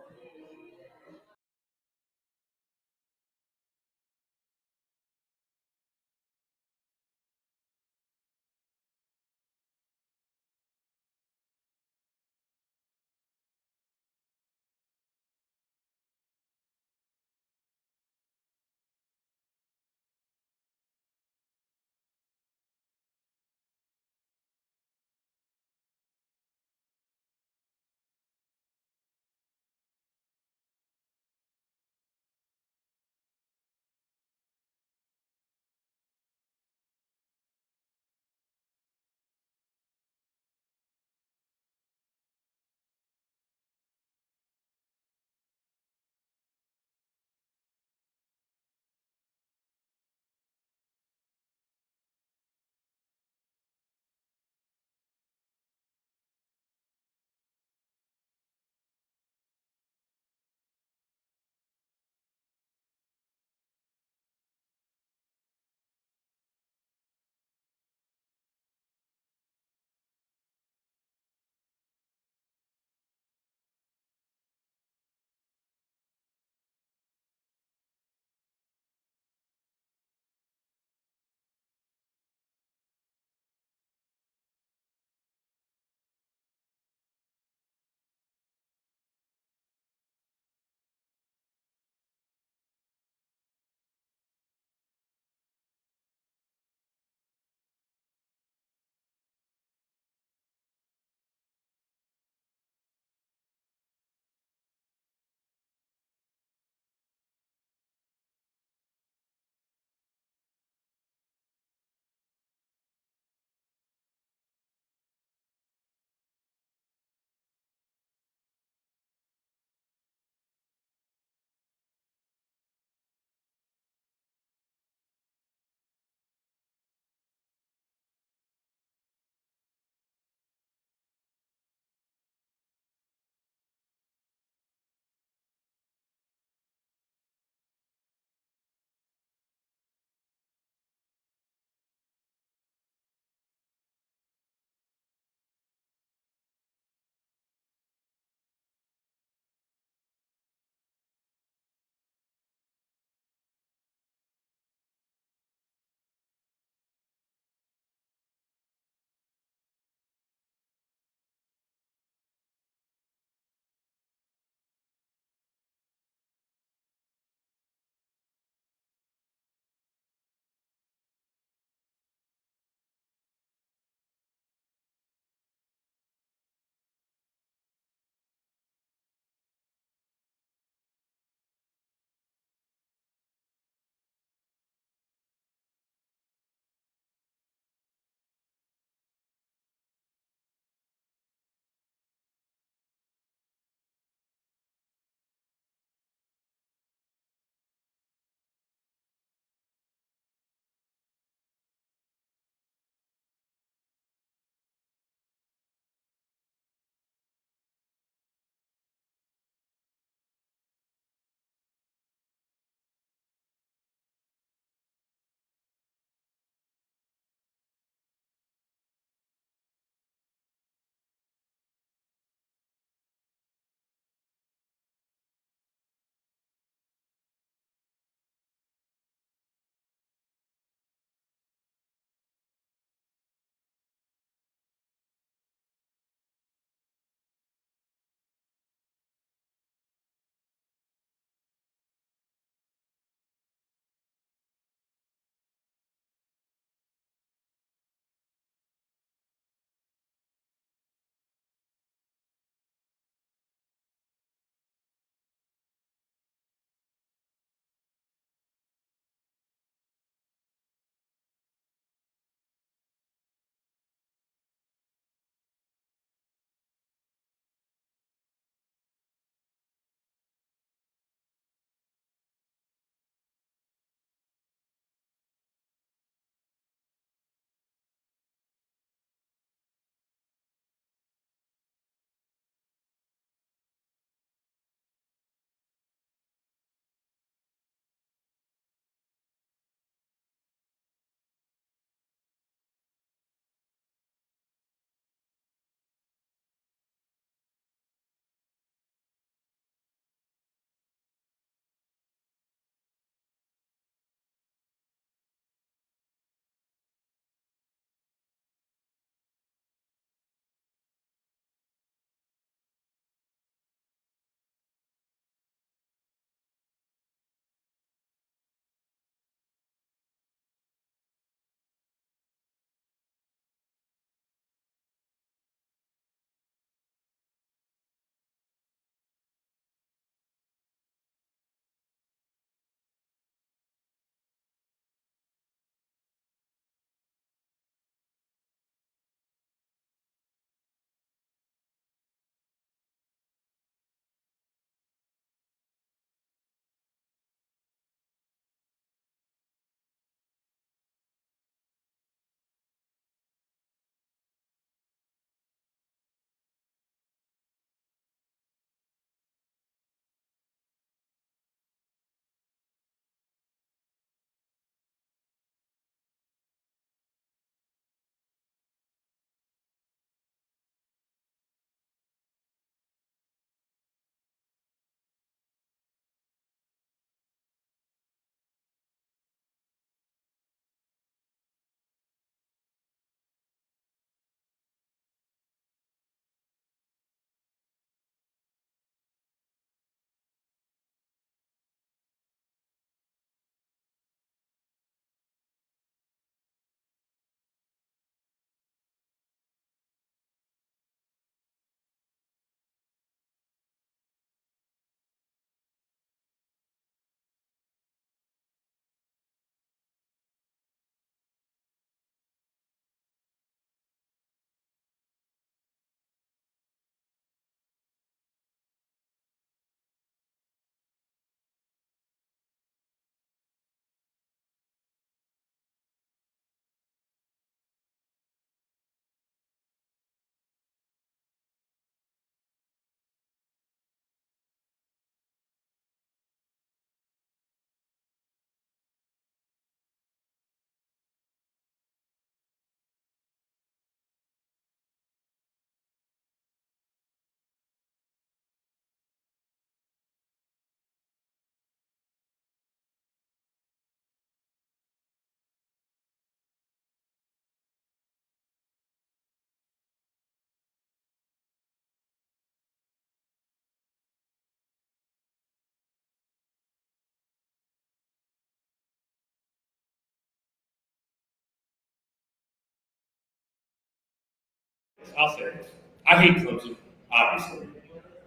I'll say this. I hate Clemson, obviously.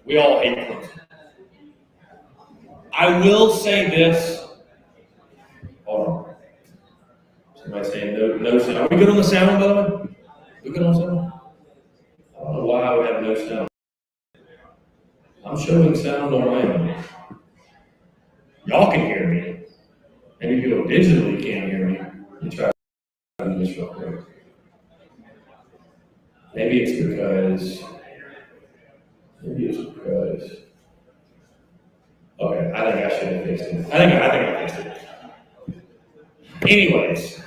We all hate Clemson. I will say this. Hold on. Somebody saying no sound. Are we good on the sound, by the way? We good on the sound? I don't know why I would have no sound. I'm showing sound on my end. Y'all can hear me. Maybe people digitally can't hear me. Let me try to do this real quick. Maybe it's because. Okay, I think I should have fixed it. I think I fixed it. Anyways,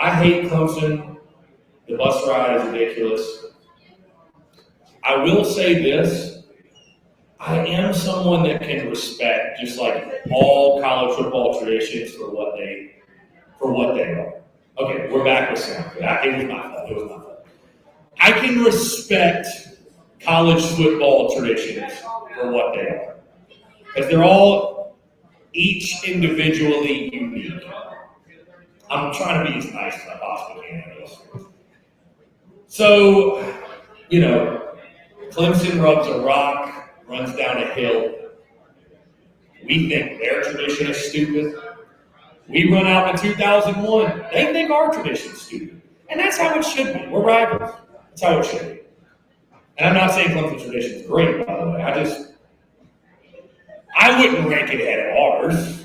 I hate Clemson. The bus ride is ridiculous. I will say this. I am someone that can respect just like all college football traditions for what they are. Okay, we're back with sound. It was my fault. I can respect college football traditions for what they are. Because they're all each individually unique. I'm trying to be as nice as I possibly can, I guess. So, Clemson rubs a rock, runs down a hill. We think their tradition is stupid. We run out in 2001. They think our tradition is stupid. And that's how it should be. We're rivals. That's how it should be. And I'm not saying Clemson's tradition is great, by the way. I wouldn't rank it ahead of ours.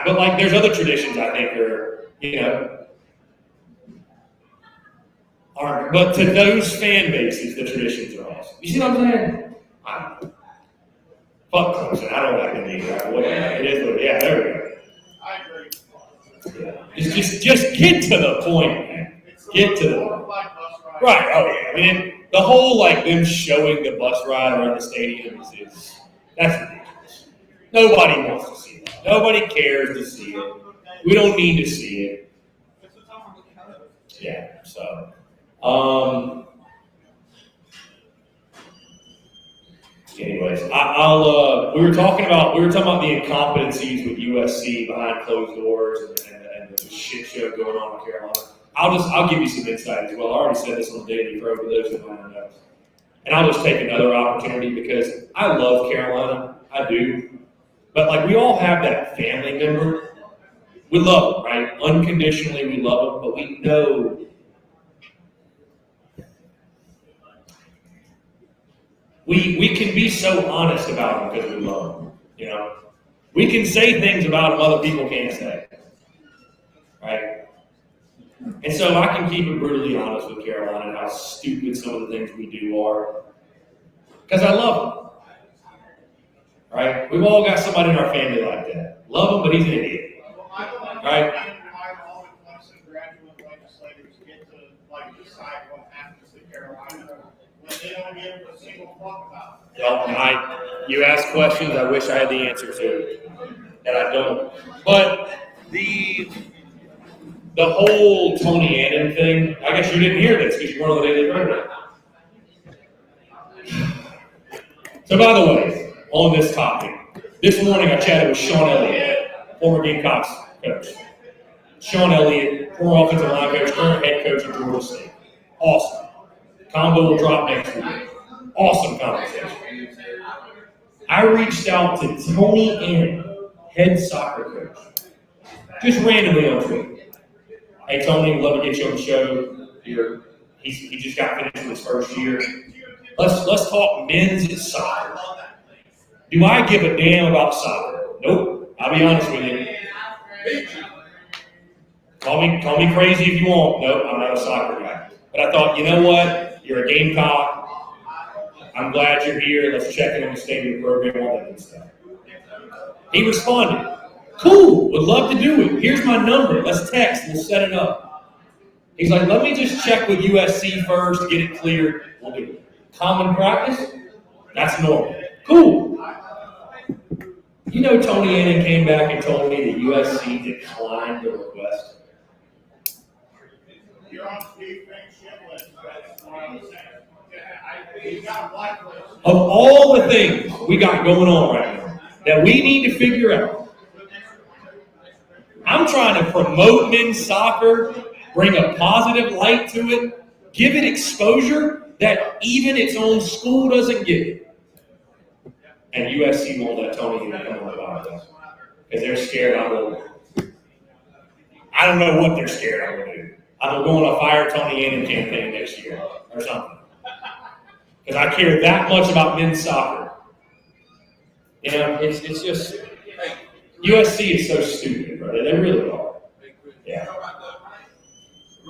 But like there's other traditions I think aren't. But to those fan bases, the traditions are awesome. You see what I'm saying? Fuck Clemson. I don't like them either. Whatever. It is what it is. Yeah, there we go. I agree. Yeah. Just get to the point, man. Get to the point. Right. Oh yeah. I mean, the whole like them showing the bus ride around the stadium is that's ridiculous. Nobody wants to see that. Nobody cares to see it. We don't need to see it. Yeah. So, anyways, we were talking about the incompetencies with USC behind closed doors and the shit show going on in Carolina. I'll give you some insight as well. I already said this on the Daily Pro for those who don't know. And I'll just take another opportunity because I love Carolina. I do. But like we all have that family member. We love them, right? Unconditionally we love them, but we know we can be so honest about them because we love them. We can say things about them other people can't say. Right? And so I can keep it brutally honest with Carolina and how stupid some of the things we do are. Because I love them. Right? We've all got somebody in our family like that. Love him, but he's an idiot. Right? Why all the Clemson graduate legislators get to decide what happens to Carolina when they don't give a single fuck about it. Well, you ask questions I wish I had the answer to, and I don't. But the whole Tony Annan thing, I guess you didn't hear this because you weren't on the Daily Program. So by the way, on this topic, this morning I chatted with Sean Elliott, former Gamecocks coach. Sean Elliott, former offensive line coach, current head coach at Georgia State. Awesome. Combo will drop next week. Awesome conversation. I reached out to Tony Annan, head soccer coach, just randomly on Twitter. Hey Tony, we'd love to get you on the show. He just got finished with his first year. Let's talk men's soccer. Do I give a damn about soccer? Nope. I'll be honest with you. Call me crazy if you want. Nope, I'm not a soccer guy. But I thought, you know what? You're a Gamecock. I'm glad you're here. Let's check in on the state of the program, all that good stuff. He responded. Cool, would love to do it. Here's my number. Let's text. We'll set it up. He's like, let me just check with USC first, get it cleared. We'll do it. Common practice? That's normal. Cool. Tony Annan came back and told me that USC declined the request. You're on Steve Fink's shit list. That's what I'm saying. You got a blacklist. Of all the things we got going on right now that we need to figure out, I'm trying to promote men's soccer, bring a positive light to it, give it exposure that even its own school doesn't get. And USC won't let Tony even come on about it because they're scared I don't know what they're scared I'm going to do. I'm going to fire Tony Annan campaign next year or something. Because I care that much about men's soccer. You know, it's just, USC is so stupid, brother. They really are. Yeah.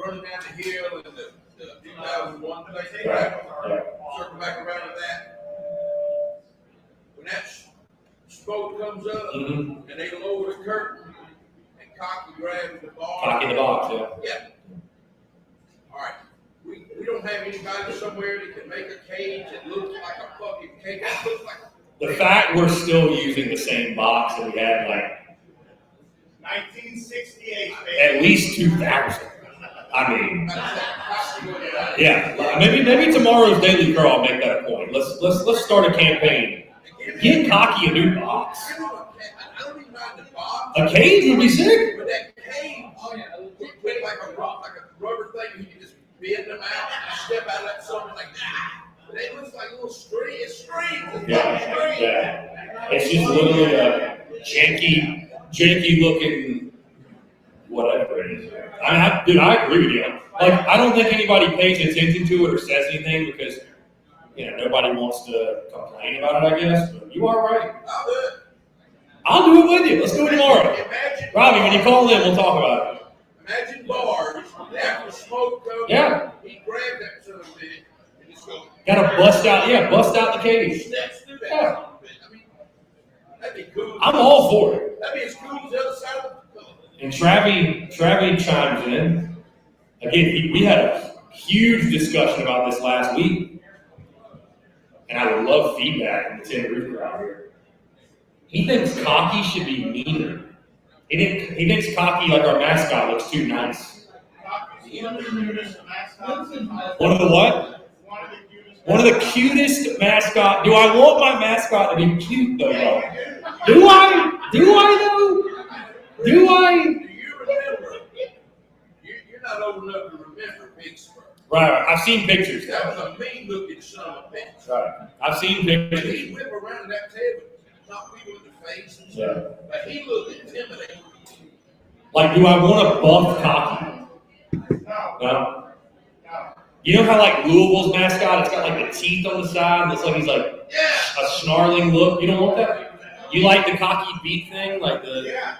Running down the hill and the 2001 place. Right. Yeah. Circle back around to that. When that smoke comes up and they lower the curtain and Cocky grabs the ball. Cocky the box, yeah. Yeah. All right. We don't have anybody somewhere that can make a cage that looks like a fucking cage. That looks like The fact we're still using the same box that we had like 1968, baby. at least 2000. I mean, yeah. Maybe tomorrow's Daily Curl will make that a point. Let's start a campaign. Get Cocky a new box. I don't even mind the box. A cage would be sick. But that cage, with like a rubber thing, you can just bend them out and step out of that something like that. But it looks like little strings. Yeah. It's just literally a janky looking whatever it is. I agree with you. Like, I don't think anybody pays attention to it or says anything because, nobody wants to complain about it, I guess. But you are right. I'll do it with you. Let's do it tomorrow. Robbie, when you call in, we'll talk about it. Imagine bars, after smoke comes, Yeah. he grabbed that son of a bitch and just go. Gotta bust out the cage. Steps through that Yeah. son of a bitch. I mean, that'd be cool. I'm all for it. That'd be as cool as the other side of the And Travie chimes in. Again, we had a huge discussion about this last week. And I would love feedback from the Tin Roof crowd here. He thinks Cocky should be meaner. He thinks Cocky, like our mascot, looks too nice. One of the what? One of the cutest mascot. Do I want my mascot to be cute though? Do I though? Do I? Do you remember? You're not old enough to remember Big Spur. Right. I've seen pictures. That was a mean-looking son of a bitch. Right. I've seen He pictures. whip around that table, knock people in the face and stuff. Yeah. But he looked intimidating. Like, do I want a buff Cocky? No. You know how like Louisville's mascot, it's got like the teeth on the side, and looks like he's like a snarling look. You don't want that? You like the Cocky beak thing, like the? Yeah.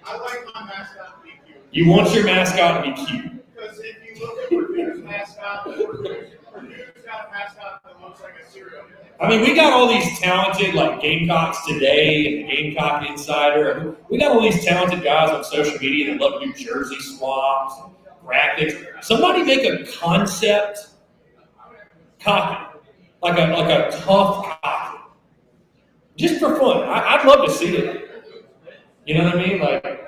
I like my mascot to be cute. You want your mascot to be cute. Because if you look at Purdue's mascot, Purdue's got a mascot that looks like a cereal. I mean, we got all these talented, like Gamecocks Today and the Gamecock Insider. We got all these talented guys on social media that love to do jersey swaps and graphics. Somebody make a concept Cocky, like a tough Cocky, just for fun. I'd love to see it. You know what I mean? Like,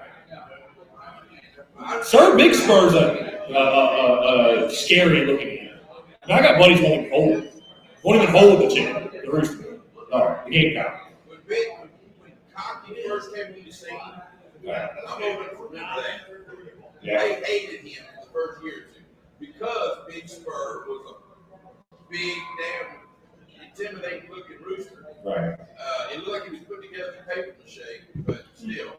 Sir Big Spur's a scary looking man. I mean, I got buddies won't even hold the chicken, the rooster. All right, the Gamecock. When Cocky first came in the scene, Right. I'm old enough to remember that. Yeah. They hated him the first year or two because Big Spur was a big, damn, intimidating looking rooster. Right. It looked like he was put together in paper mache, but still.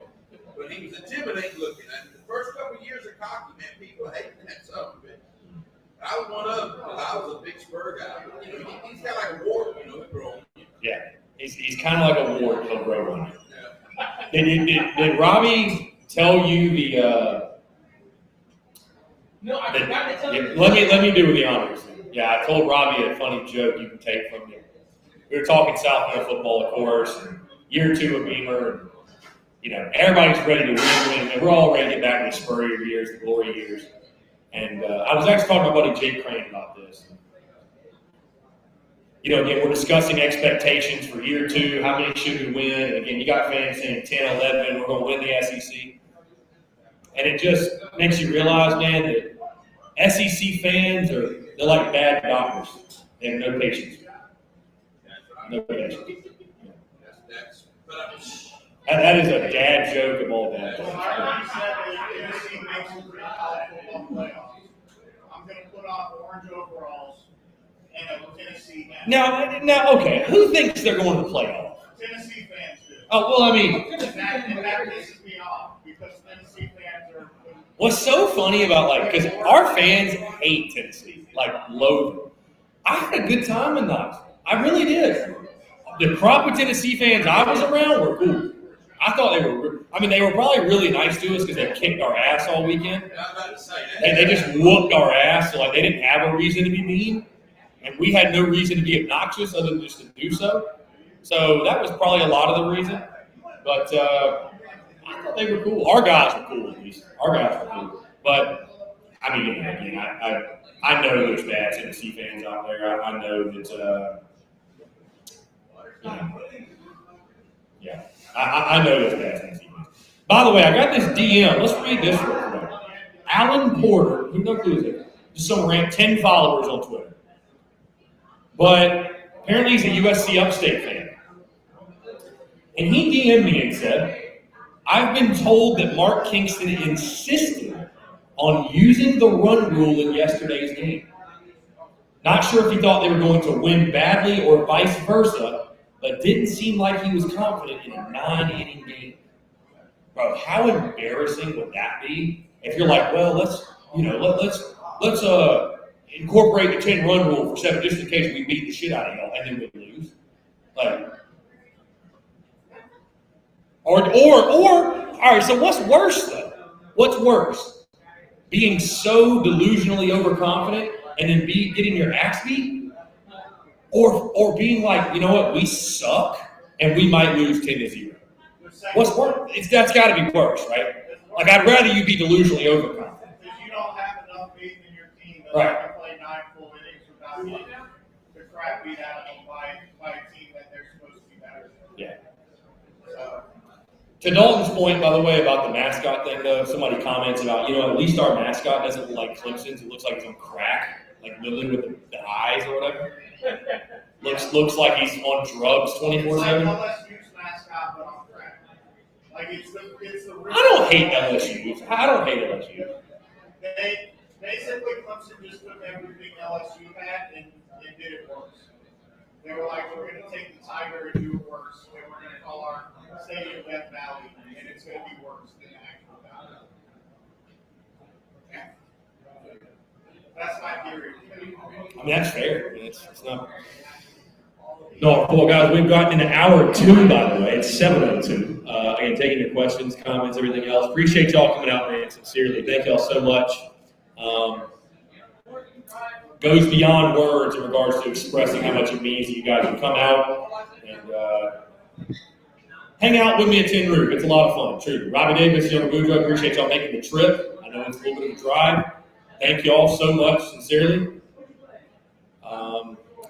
But he was intimidating looking. And the first couple of years of Cocky, man, people hated that son of a bitch. I was one of them because I was a Big Spur guy. You know, he's got like a wart, he grows. Yeah. He's kind of like a wart. He'll grow on you. Yeah. Did Robbie tell you the? No, I forgot to tell you. Let me do the honors. Yeah, I told Robbie a funny joke you can take from me. We were talking South Middle football, of course, and year 2 of Beamer. And, everybody's ready to win, and we're all ready to get back to the Spurrier years, the glory years. And I was actually talking to my buddy Jake Crane about this. Again, we're discussing expectations for year 2, how many should we win? And again, you got fans saying 10, 11, we're going to win the SEC. And it just makes you realize, man, that SEC fans they're like bad doctors. They have no patience. No patience. That is a dad joke of all dads. Well, I already said that the SEC predictions for the college football playoffs. I'm going to put on orange overalls and a Tennessee hat. Now, okay. Who thinks they're going to the playoffs? Tennessee fans do. Oh, well, I mean, And that pisses me off because Tennessee fans are. what's so funny about, because our fans hate Tennessee, loathe them. I had a good time in Knoxville. I really did. The crop of Tennessee fans I was around were cool. I thought they were probably really nice to us because they kicked our ass all weekend. I was about to say that. And they just whooped our ass, so they didn't have a reason to be mean. And we had no reason to be obnoxious other than just to do so. So that was probably a lot of the reason. But I thought they were cool. Our guys were cool, at least. Our guys were cool. But, I mean, again, I know there's bad Tennessee fans out there. I know that, yeah, I know there's bad Tennessee fans. By the way, I got this DM. Let's read this real quick. Alan Porter, who knows who is it? Just some rant, 10 followers on Twitter. But apparently he's a USC Upstate fan. And he DM'd me and said, I've been told that Mark Kingston insisted on using the run rule in yesterday's game. Not sure if he thought they were going to win badly or vice versa, but didn't seem like he was confident in a 9-inning game. Bro, how embarrassing would that be? If you're like, well, let's incorporate the 10-run rule for 7 just in case we beat the shit out of y'all and then we lose. Or all right, so what's worse though? What's worse? Being so delusionally overconfident and then getting your ass beat? Or being like, you know what, we suck and we might lose 10-0. What's worse? That's got to be worse, right? I'd rather you be delusionally overconfident. Because you don't have enough faith in your team that Right. they can play 9 full innings without getting the crap beat out of them by a team that they're supposed to be better than. Yeah. So, To Dalton's point, by the way, about the mascot thing, though, somebody comments about, at least our mascot doesn't look like Clemson's. It looks like it's on crack, literally with the eyes or whatever. Looks like he's on drugs it's like 24/7. LSU's mascot, but on crack. It's the real. I don't hate LSU. I don't hate LSU. They basically Clemson just took everything LSU had and did it worse. They were like, we're going to take the Tiger and do it worse, and we're going to call our stadium Death Valley, and it's going to be worse than the actual Valley. Yeah. That's my theory. I mean, that's fair. It's not. No, well, guys, we've gotten into hour 2, by the way. It's 7:02. Again, taking your questions, comments, everything else. Appreciate y'all coming out, man, sincerely. Thank y'all so much. Goes beyond words in regards to expressing how much it means that you guys would come out and hang out with me at Tin Roof. It's a lot of fun, truly. Robbie Davis, Young Boudreaux, appreciate y'all making the trip. I know it's a little bit of a drive. Thank y'all so much, sincerely.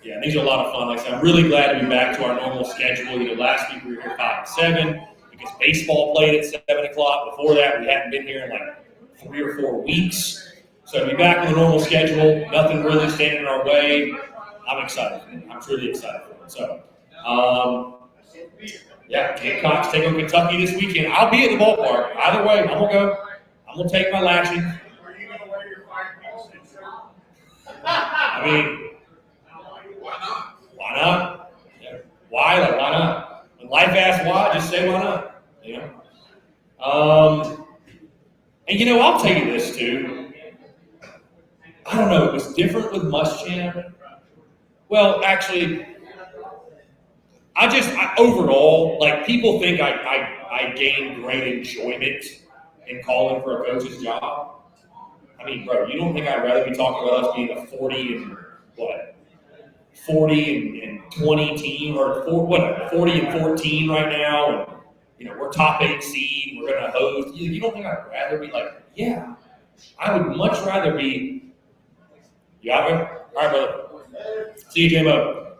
Yeah, these are a lot of fun. Like I said, I'm really glad to be back to our normal schedule. Last week we were here 5 to 7 because baseball played at 7 o'clock. Before that, we hadn't been here in 3 or 4 weeks. So to be back on the normal schedule, nothing really standing in our way. I'm excited. I'm truly excited for it. So, yeah, Gamecocks take on Kentucky this weekend. I'll be at the ballpark. Either way, I'm going to go. I'm going to take my lashing. Are you going to wear your Fire Kingston shirt? I mean, Why not? why not? Yeah. Why? Why not? When life asks why, just say why not. And I'll tell you this too. I don't know, it was different with Muschamp. Well, actually, overall, people think I gained great enjoyment in calling for a coach's job. I mean, bro, you don't think I'd rather be talking about us being a 40 and 20 team, or 40 and 14 right now, and we're top 8 seed, we're gonna host. You don't think I'd rather be yeah, I would much rather be. You out there? All right, brother. See you, J-Mo.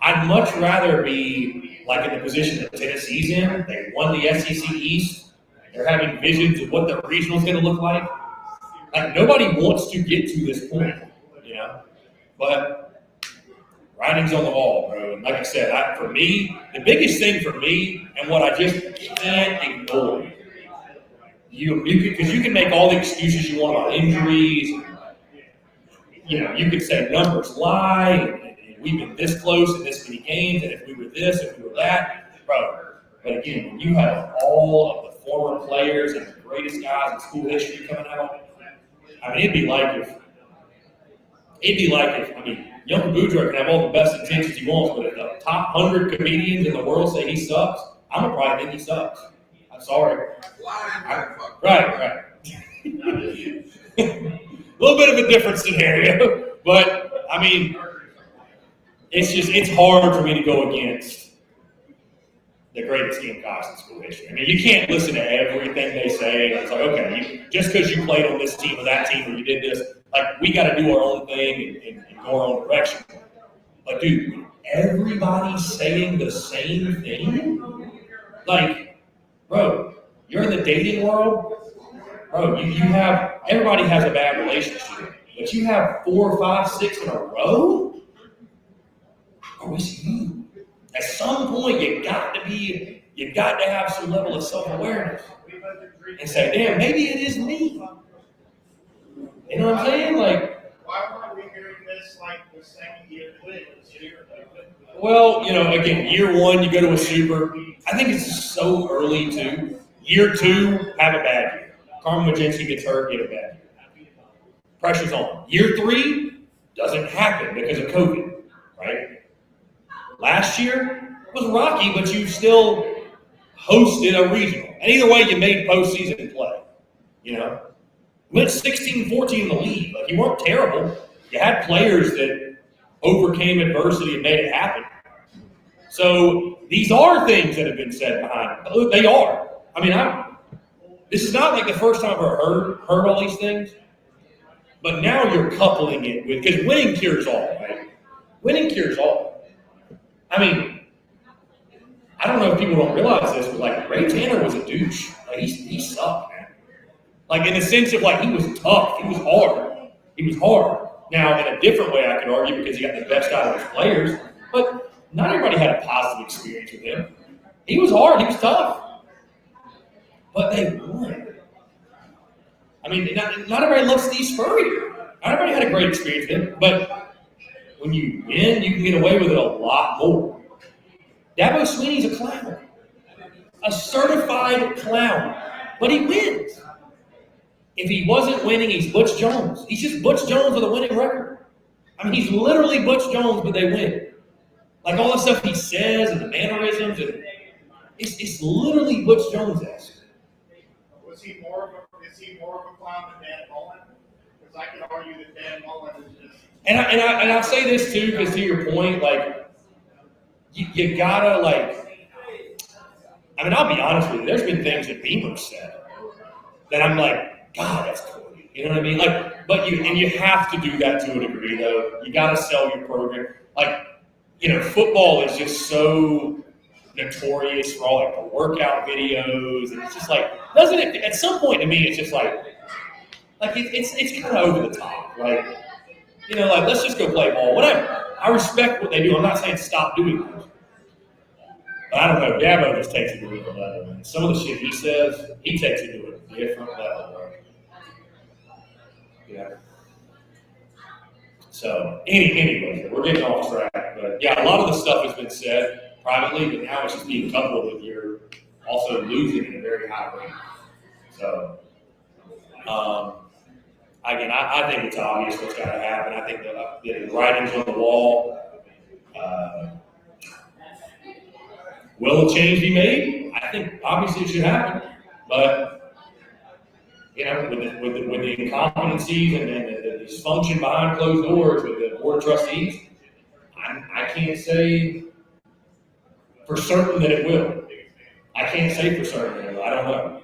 I'd much rather be in the position that Tennessee's in. They won the SEC East. They're having visions of what the regional's going to look like. Nobody wants to get to this point, But writing's on the wall, bro. And like I said, for me, the biggest thing for me, and what I just can't ignore, because you can make all the excuses you want about injuries. You could say numbers lie, and we've been this close in this many games, and if we were this, if we were that, bro. But again, when you have all of the former players and the greatest guys in school history coming out, I mean, it'd be like if young Boudreaux can have all the best intentions he wants, but if the top 100 comedians in the world say he sucks, I'm gonna probably think he sucks. I'm sorry. Right. A little bit of a different scenario, but I mean, it's hard for me to go against the greatest Gamecocks in school history. I mean, you can't listen to everything they say. It's like, okay, just because you played on this team or that team or you did this, like, we got to do our own thing and go our own direction. But, dude, everybody's saying the same thing? Like, bro, you're in the dating world? Bro, you have – everybody has a bad relationship. But you have 4, 5, 6 in a row? Bro, it's you. At some point, you got to have some level of self-awareness and say, damn, maybe it is me. You know what I'm saying? Like, why weren't we hearing this like the second year quiz? Well, again, year one, you go to a super. I think it's so early, too. Year two, have a bad year. Carmen Majinski gets hurt, get a bad year. Pressure's on. Year three, doesn't happen because of COVID, right? Last year was rocky, but you still hosted a regional. And either way, you made postseason play. Went 16-14 in the league. Like, you weren't terrible. You had players that overcame adversity and made it happen. So these are things that have been said behind it. They are. I mean, this is not like the first time I've ever heard all these things. But now you're coupling it with, because winning cures all, right? Winning cures all. I mean, I don't know if people don't realize this, but like Ray Tanner was a douche. Like he sucked, man. Like in the sense of like he was tough, he was hard. He was hard. Now in a different way, I could argue because he got the best out of his players, but not everybody had a positive experience with him. He was hard, he was tough, but they won. I mean, not everybody loves Steve Spurrier. Not everybody had a great experience with him, but when you win, you can get away with it a lot more. Dabo Swinney's a clown. A certified clown. But he wins. If he wasn't winning, he's Butch Jones. He's just Butch Jones with a winning record. I mean, he's literally Butch Jones, but they win. Like all the stuff he says and the mannerisms, and it's literally Butch Jones-esque. Is he more of a clown than Dan Mullen? Because I could argue that Dan Mullen is just. And I say this too, because to your point, like you gotta like. I mean, I'll be honest with you. There's been things that Beamer said that I'm like, God, that's cool. You know what I mean? Like, but you have to do that to a degree, though. You got to sell your program. Like, football is just so notorious for all like the workout videos, and it's just like, doesn't it? At some point, to me, it's just like it's kind of over the top. Like, like let's just go play ball. Whatever. I respect what they do. I'm not saying stop doing it. But I don't know. Dabo just takes it to a different level. Man. Some of the shit he says, he takes it to a different level, bro. Yeah. So, anyway, we're getting off track. But, yeah, a lot of the stuff has been said privately, but now it's just being coupled with you're also losing at a very high rate. So, again, I think it's obvious what's got to happen. I think the writing's on the wall. Will a change be made? I think obviously it should happen, but with the incompetencies and the dysfunction behind closed doors with the board of trustees, I can't say for certain that it will. I can't say for certain that it will. I don't know.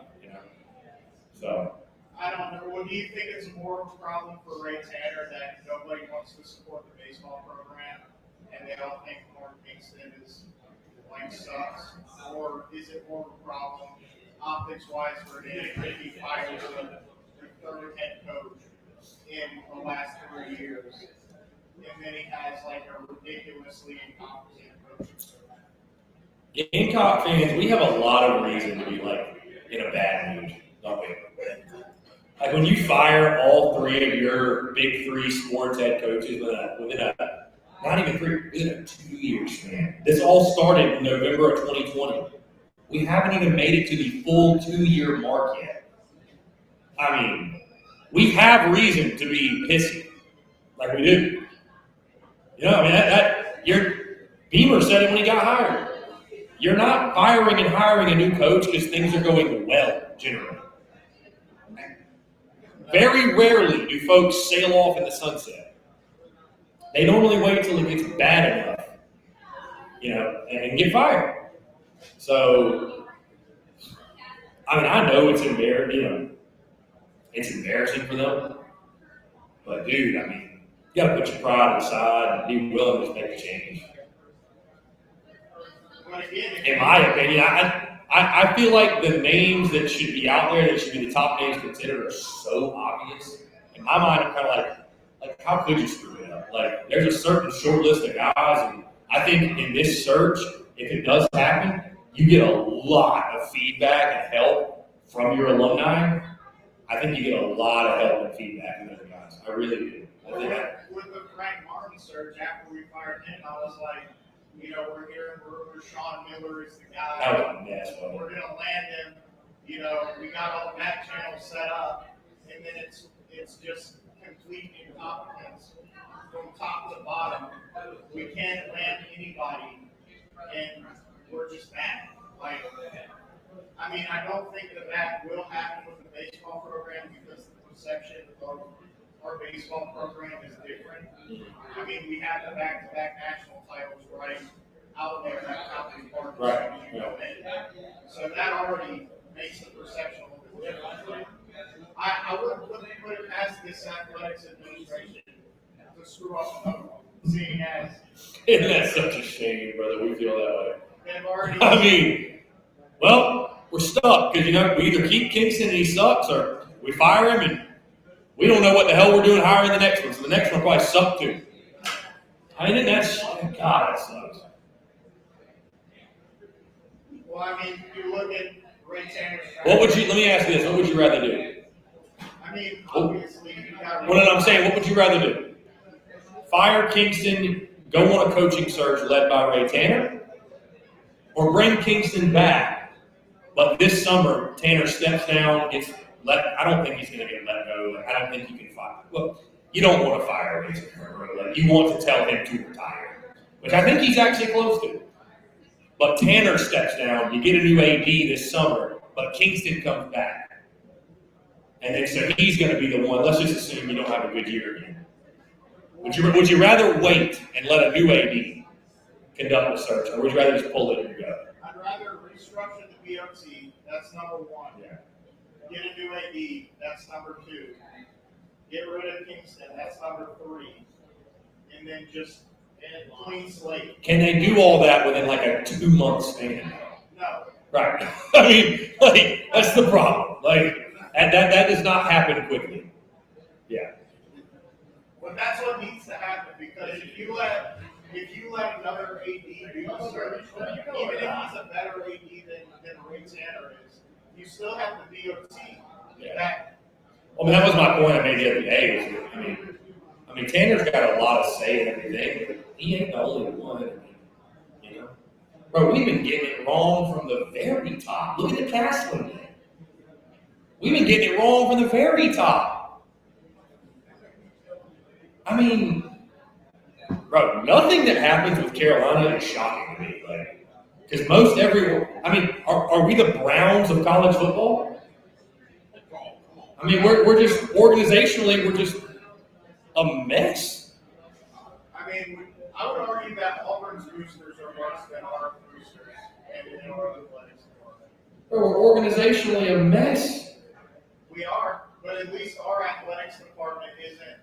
So I don't know. Well, do you think it's more of a problem for Ray Tanner that nobody wants to support the baseball program, and they all think Mark Kingston is sucks, or is it more of a problem optics-wise for him if he fires the third head coach in the last 3 years, and then he has like a ridiculously incompetent coach? Gamecock fans, we have a lot of reason to be like in a bad mood. Not waiting. Like when you fire all three of your big three sports head coaches within a not even three, within 2 years, man. This all started in November of 2020. We haven't even made it to the full 2-year mark yet. I mean, we have reason to be pissy, like we do. You know, I mean, Beamer said it when he got hired. You're not firing and hiring a new coach because things are going well, generally. Very rarely do folks sail off in the sunset. They normally wait till it gets bad enough, you know, and get fired. So, I mean, I know it's embarrassing, you know, it's embarrassing for them. But, dude, I mean, you got to put your pride aside and be willing to make a change. In my opinion, I feel like the names that should be out there, that should be the top names considered, are so obvious. In my mind, I'm kind of like, how could you screw it up? Like, there's a certain short list of guys, and I think in this search, if it does happen, you get a lot of feedback and help from your alumni. I think you get a lot of help and feedback from those guys. I really do. With the Frank Martin search, after we fired him, I was like, you know, we're hearing rumors Sean Miller is the guy. That was a mess, buddy. We're going to land him. You know, we got all the back channels set up, and then it's just complete incompetence from top to bottom. We can't land anybody, and we're just bad. Like, I mean, I don't think that will happen with the baseball program because the perception of our baseball program is different. I mean, we have the back-to-back national titles right out there at County Park. Right. You know, so that already makes the perception a little bit different. I wouldn't put it past this athletics administration to screw up another one, seeing as Isn't that such a shame, brother? We feel that way. they've already. I mean, well, we're stuck because, you know, we either keep Kingston and he sucks, or we fire him and we don't know what the hell we're doing hiring the next one. So the next one will probably suck too. I mean, God, that sucks. Well, I mean, you look at Ray Tanner's. Let me ask you this. What would you rather do? I mean, obviously, you got. Well, I'm saying, what would you rather do? Fire Kingston, go on a coaching search led by Ray Tanner, or bring Kingston back, but this summer Tanner steps down, I don't think he's going to get let go. I don't think you can fire. Well, you don't want to fire Ray Tanner. You want to tell him to retire, which I think he's actually close to. But Tanner steps down, you get a new AD this summer, but Kingston comes back. And then so he's going to be the one. Let's just assume you don't have a good year again. Would you rather wait and let a new AD conduct the search, or would you rather just pull it and go? I'd rather restructure the BOT. That's number one. Yeah. Get a new AD. That's number two. Get rid of Kingston. That's number three. And then just clean slate. Can they do all that within like a 2-month span? No. Right. I mean, like, that's the problem. Like, and that does not happen quickly. Yeah. But that's what needs to happen, because if you let another AD do the search, even if he's a better AD than Ray Tanner is, you still have the DOT. Yeah. I mean, that was my point I made the other day. I mean, Tanner's got a lot of say in everything, but he ain't the only one. You know, bro, we've been getting it wrong from the very top. Look at the Castling game. We've been getting it wrong from the very top. I mean, bro, nothing that happens with Carolina is shocking to me. Like, because most everyone, I mean, are we the Browns of college football? I mean, we're just organizationally, we're just a mess. I mean, I would argue that Auburn's boosters are worse than our boosters in our athletics department. Bro, we're organizationally a mess. We are, but at least our athletics department isn't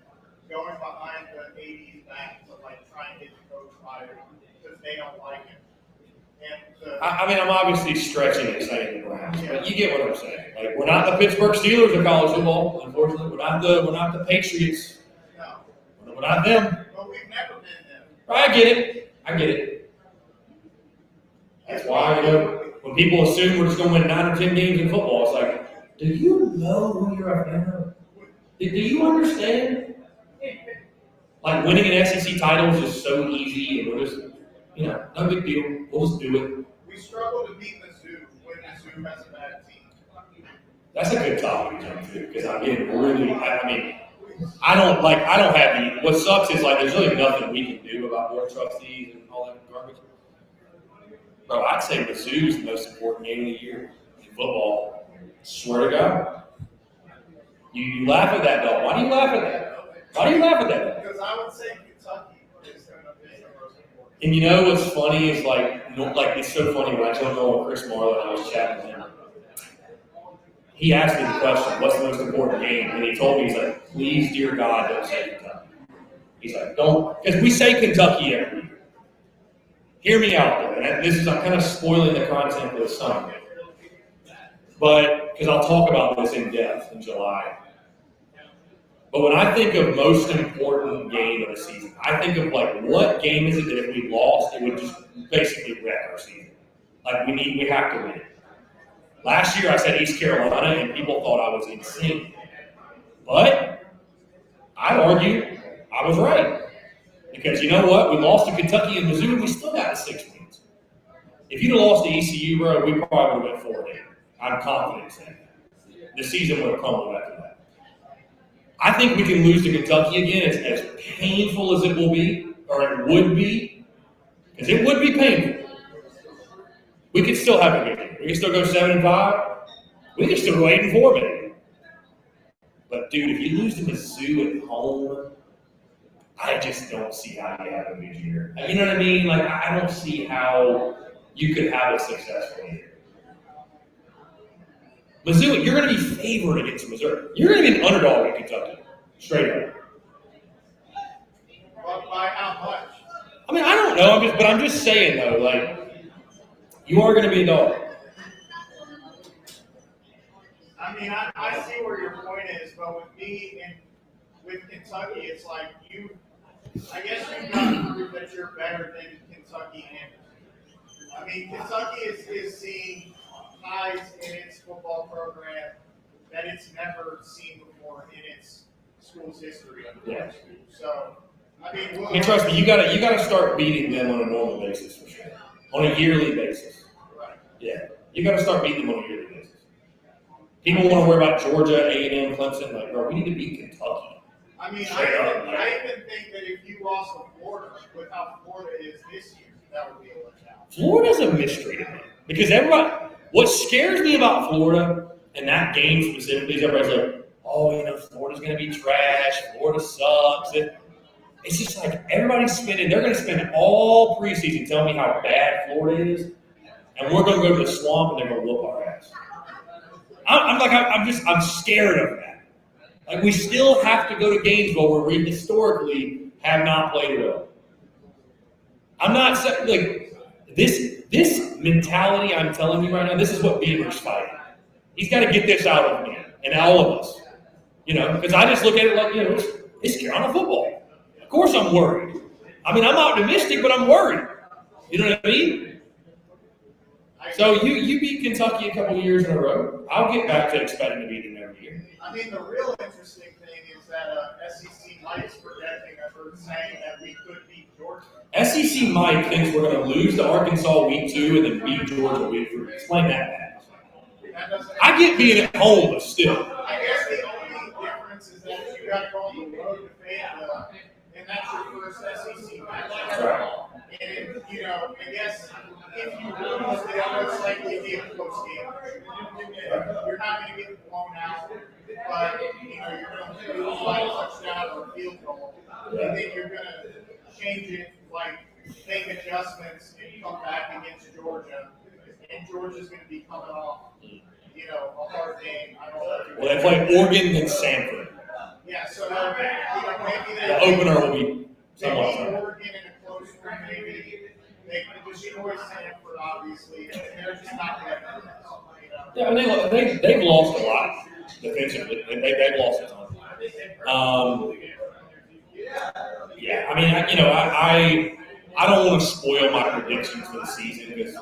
going behind the AD's back to like try and get the coach fired because they don't like him. I mean, I'm obviously stretching it saying the Browns, but you get what I'm saying. Like, we're not the Pittsburgh Steelers of college football, unfortunately. We're not the Patriots. No. We're not them. But we've never been them. I get it. That's why, you know, when people assume we're just going to win 9 or 10 games in football, it's like, Do you know who you're a fan of? Do you understand? Like winning an SEC title is just so easy, and we're just, no big deal. We'll just do it. We struggle to beat Mizzou when Mizzou has a bad team. That's a good topic to jump to because I'm getting really. I don't have the. What sucks is there's really nothing we can do about board trustees and all that garbage. Bro, I'd say Mizzou's the most important game of the year in football. Swear to God. You laugh at that, though. Why do you laugh at that? Why do you laugh at that? Because I would say Kentucky is going to be the most important. And you know what's funny is it's so funny when I jumped on with Chris Marlowe and I was chatting with him. He asked me the question, what's the most important game? And he told me, he's like, please, dear God, don't say Kentucky. He's like, don't, because we say Kentucky every year. Hear me out though. And I'm kind of spoiling the content for the summer. But, because I'll talk about this in depth in July. But when I think of most important game of the season, I think of what game is it that if we lost, it would just basically wreck our season. We have to win it. Last year I said East Carolina and people thought I was insane. But I'd argue I was right. Because you know what? We lost to Kentucky and Mizzou and we still got the 6 wins. If you'd have lost to ECU, bro, we probably would have went 4-8. I'm confident in that. The season would have crumbled after that. I think we can lose to Kentucky again as painful as it will be, or it would be, because it would be painful. We could still have a good year. We could still go 7-5. We could still go 8-4, maybe. But dude, if you lose to Mizzou at home, I just don't see how you have a good year. You know what I mean? I don't see how you could have a successful year. Mizzou, you're going to be favored against Missouri. You're going to be an underdog in Kentucky, straight up. But by how much? I mean, I don't know. I'm just saying though, you are going to be a dog. I mean, I see where your point is, but with me and with Kentucky, it's I guess you've got to prove that you're better than Kentucky and I mean, Kentucky is seeing highs in its football program that it's never seen before in its school's history. Yeah. So, I mean, Trust me, you gotta start beating them on a normal basis for sure. On a yearly basis. Right. Yeah. You gotta start beating them on a yearly basis. People want to worry about Georgia, A&M, Clemson. Bro, we need to beat Kentucky. I mean, I even think that if you lost to Florida, with how Florida is this year, that would be a letdown. Florida's a mystery to me. Because what scares me about Florida and that game specifically is everybody's like, oh, Florida's going to be trash. Florida sucks. It's just everybody's they're going to spend all preseason telling me how bad Florida is. And we're going to go to the swamp and they're going to whoop our ass. I'm scared of that. We still have to go to Gainesville where we historically have not played well. I'm not saying, this mentality I'm telling you right now, this is what Beamer's fighting. He's got to get this out of me and all of us. Because I just look at it it's Carolina football. Of course I'm worried. I mean, I'm optimistic, but I'm worried. You know what I mean? So you beat Kentucky a couple of years in a row. I'll get back to expecting to beat them every year. I mean, the real interesting thing is that SEC Mike is projecting, I've heard saying that we could beat Georgia. SEC Mike thinks we're going to lose to Arkansas week 2 and then beat Georgia week 3. Explain that. I get being at home, but still. I guess the only difference is that you got to go on the road to Vista, and that's your first SEC match. That's right. And, I guess if you lose, they almost likely be a close game. You're not going to get blown out, but, you're going to lose by a touchdown or a field goal. And then you're going to change it, make adjustments and come back against Georgia. And Georgia's going to be coming off, a hard game. Well, they play Oregon and Sanford. Yeah, so maybe The opener will be somewhat maybe tough. Oregon in a close one, maybe they could destroy Sanford, obviously, and they're just not going to. Yeah, I mean, they've lost a lot defensively. They've lost a ton. Yeah, I mean, I don't want to spoil my predictions for the season because,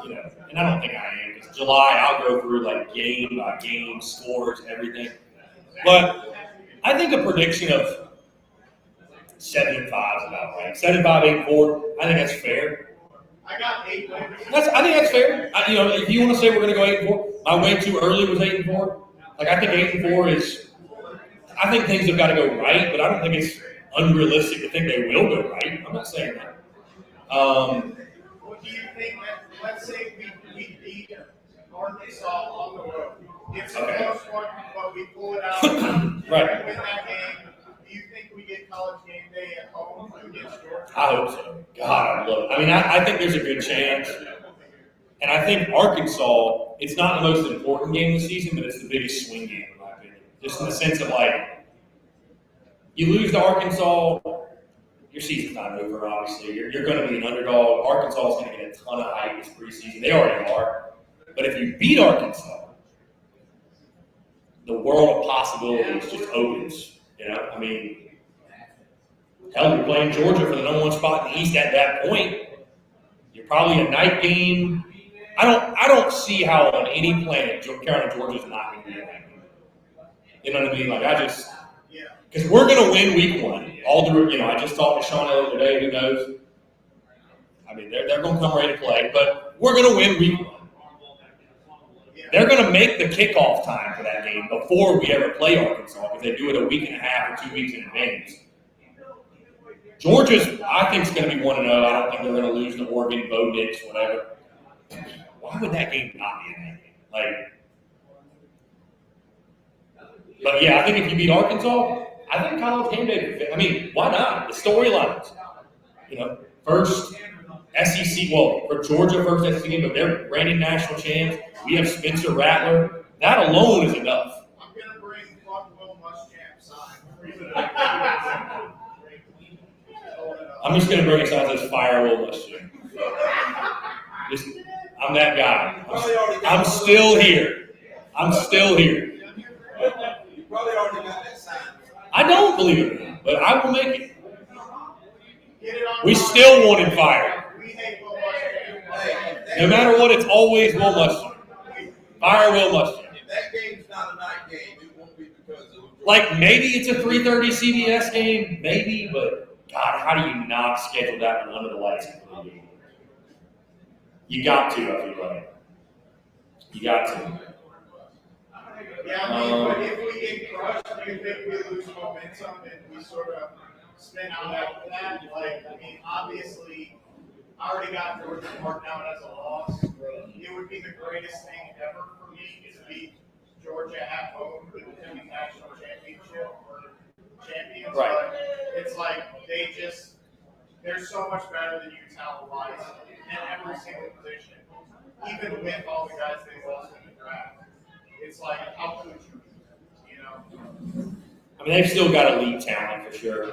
and I don't think I am, because July I'll go through like game by game, scores, everything. But I think a prediction of 7-5 is about right. 7-5, 8-4. I think that's fair. I got 8 wins. I think that's fair. If you want to say we're going to go 8-4, my way too early was 8-4. Like I think 8-4 is. I think things have got to go right, but I don't think it's unrealistic to think they will go right. I'm not saying that. Well, do you think that, let's say we beat Arkansas on the road? It's a close one, but we pull it out. Right. Win that game. Do you think we get college game day at home against Georgia? I hope so. God, I love it. I mean, I think there's a good chance. And I think Arkansas, it's not the most important game of the season, but it's the biggest swing game, in my opinion. Just in the sense of, like, you lose to Arkansas, your season's not over, obviously. You're going to be an underdog. Arkansas is going to get a ton of hype this preseason. They already are. But if you beat Arkansas, the world of possibilities just opens. I mean, hell, you're playing Georgia for the number 1 spot in the East at that point. You're probably a night game. I don't see how on any planet Carolina, Georgia's not going to be a night game. You know what I mean? Like, because we're going to win week 1. All through, I just talked to Sean the other day. Who knows? I mean, they're going to come ready to play, but we're going to win week 1. They're going to make the kickoff time for that game before we ever play Arkansas because they do it a week and a half or 2 weeks in advance. Georgia's, I think, is going to be 1-0. I don't think they're going to lose to Oregon, Bo Nix, whatever. Why would that game not be in that game? But yeah, I think if you beat Arkansas, I think college game day. I mean, why not? The storylines. First SEC. Well, for Georgia, first SEC game, but they're reigning national champs. We have Spencer Rattler. That alone is enough. I'm going to bring Will Muschamp sign. I'm just going to bring a sign that says Fire Will Muschamp. I'm that guy. I'm still here. I'm still here. You probably already got that sign. I don't believe it, but I will make it. We still want him fired. We hate Will Muschamp. No matter what, it's always Will Muschamp. Fire Will Muschamp. If that game's not a night game, it won't be because of Like, maybe it's a 3:30 CBS game, maybe, but God, how do you not schedule that one under the lights? You got to, I feel like. You got to. Yeah, I mean, but if we get crushed, do you think we lose momentum and we sort of spin out after that? Like, I mean, obviously, I already got Georgia marked out as a loss. It would be the greatest thing ever for me to beat Georgia at home for the national championship or champions. Right. But it's like they're so much better than you talent-wise in every single position, even with all the guys they lost in the draft. It's like, how could you, I mean, they've still got elite talent for sure.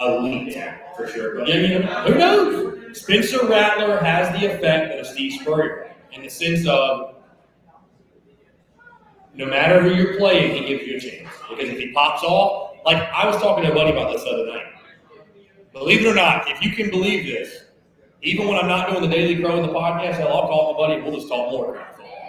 Elite talent for sure. But yeah, who knows? Spencer Rattler has the effect of Steve Spurrier in the sense of no matter who you're playing, he gives you a chance. Because if he pops off, like I was talking to a buddy about this the other night. Believe it or not, if you can believe this, even when I'm not doing the Daily Crow in the podcast, I'll call my buddy and we'll just talk more.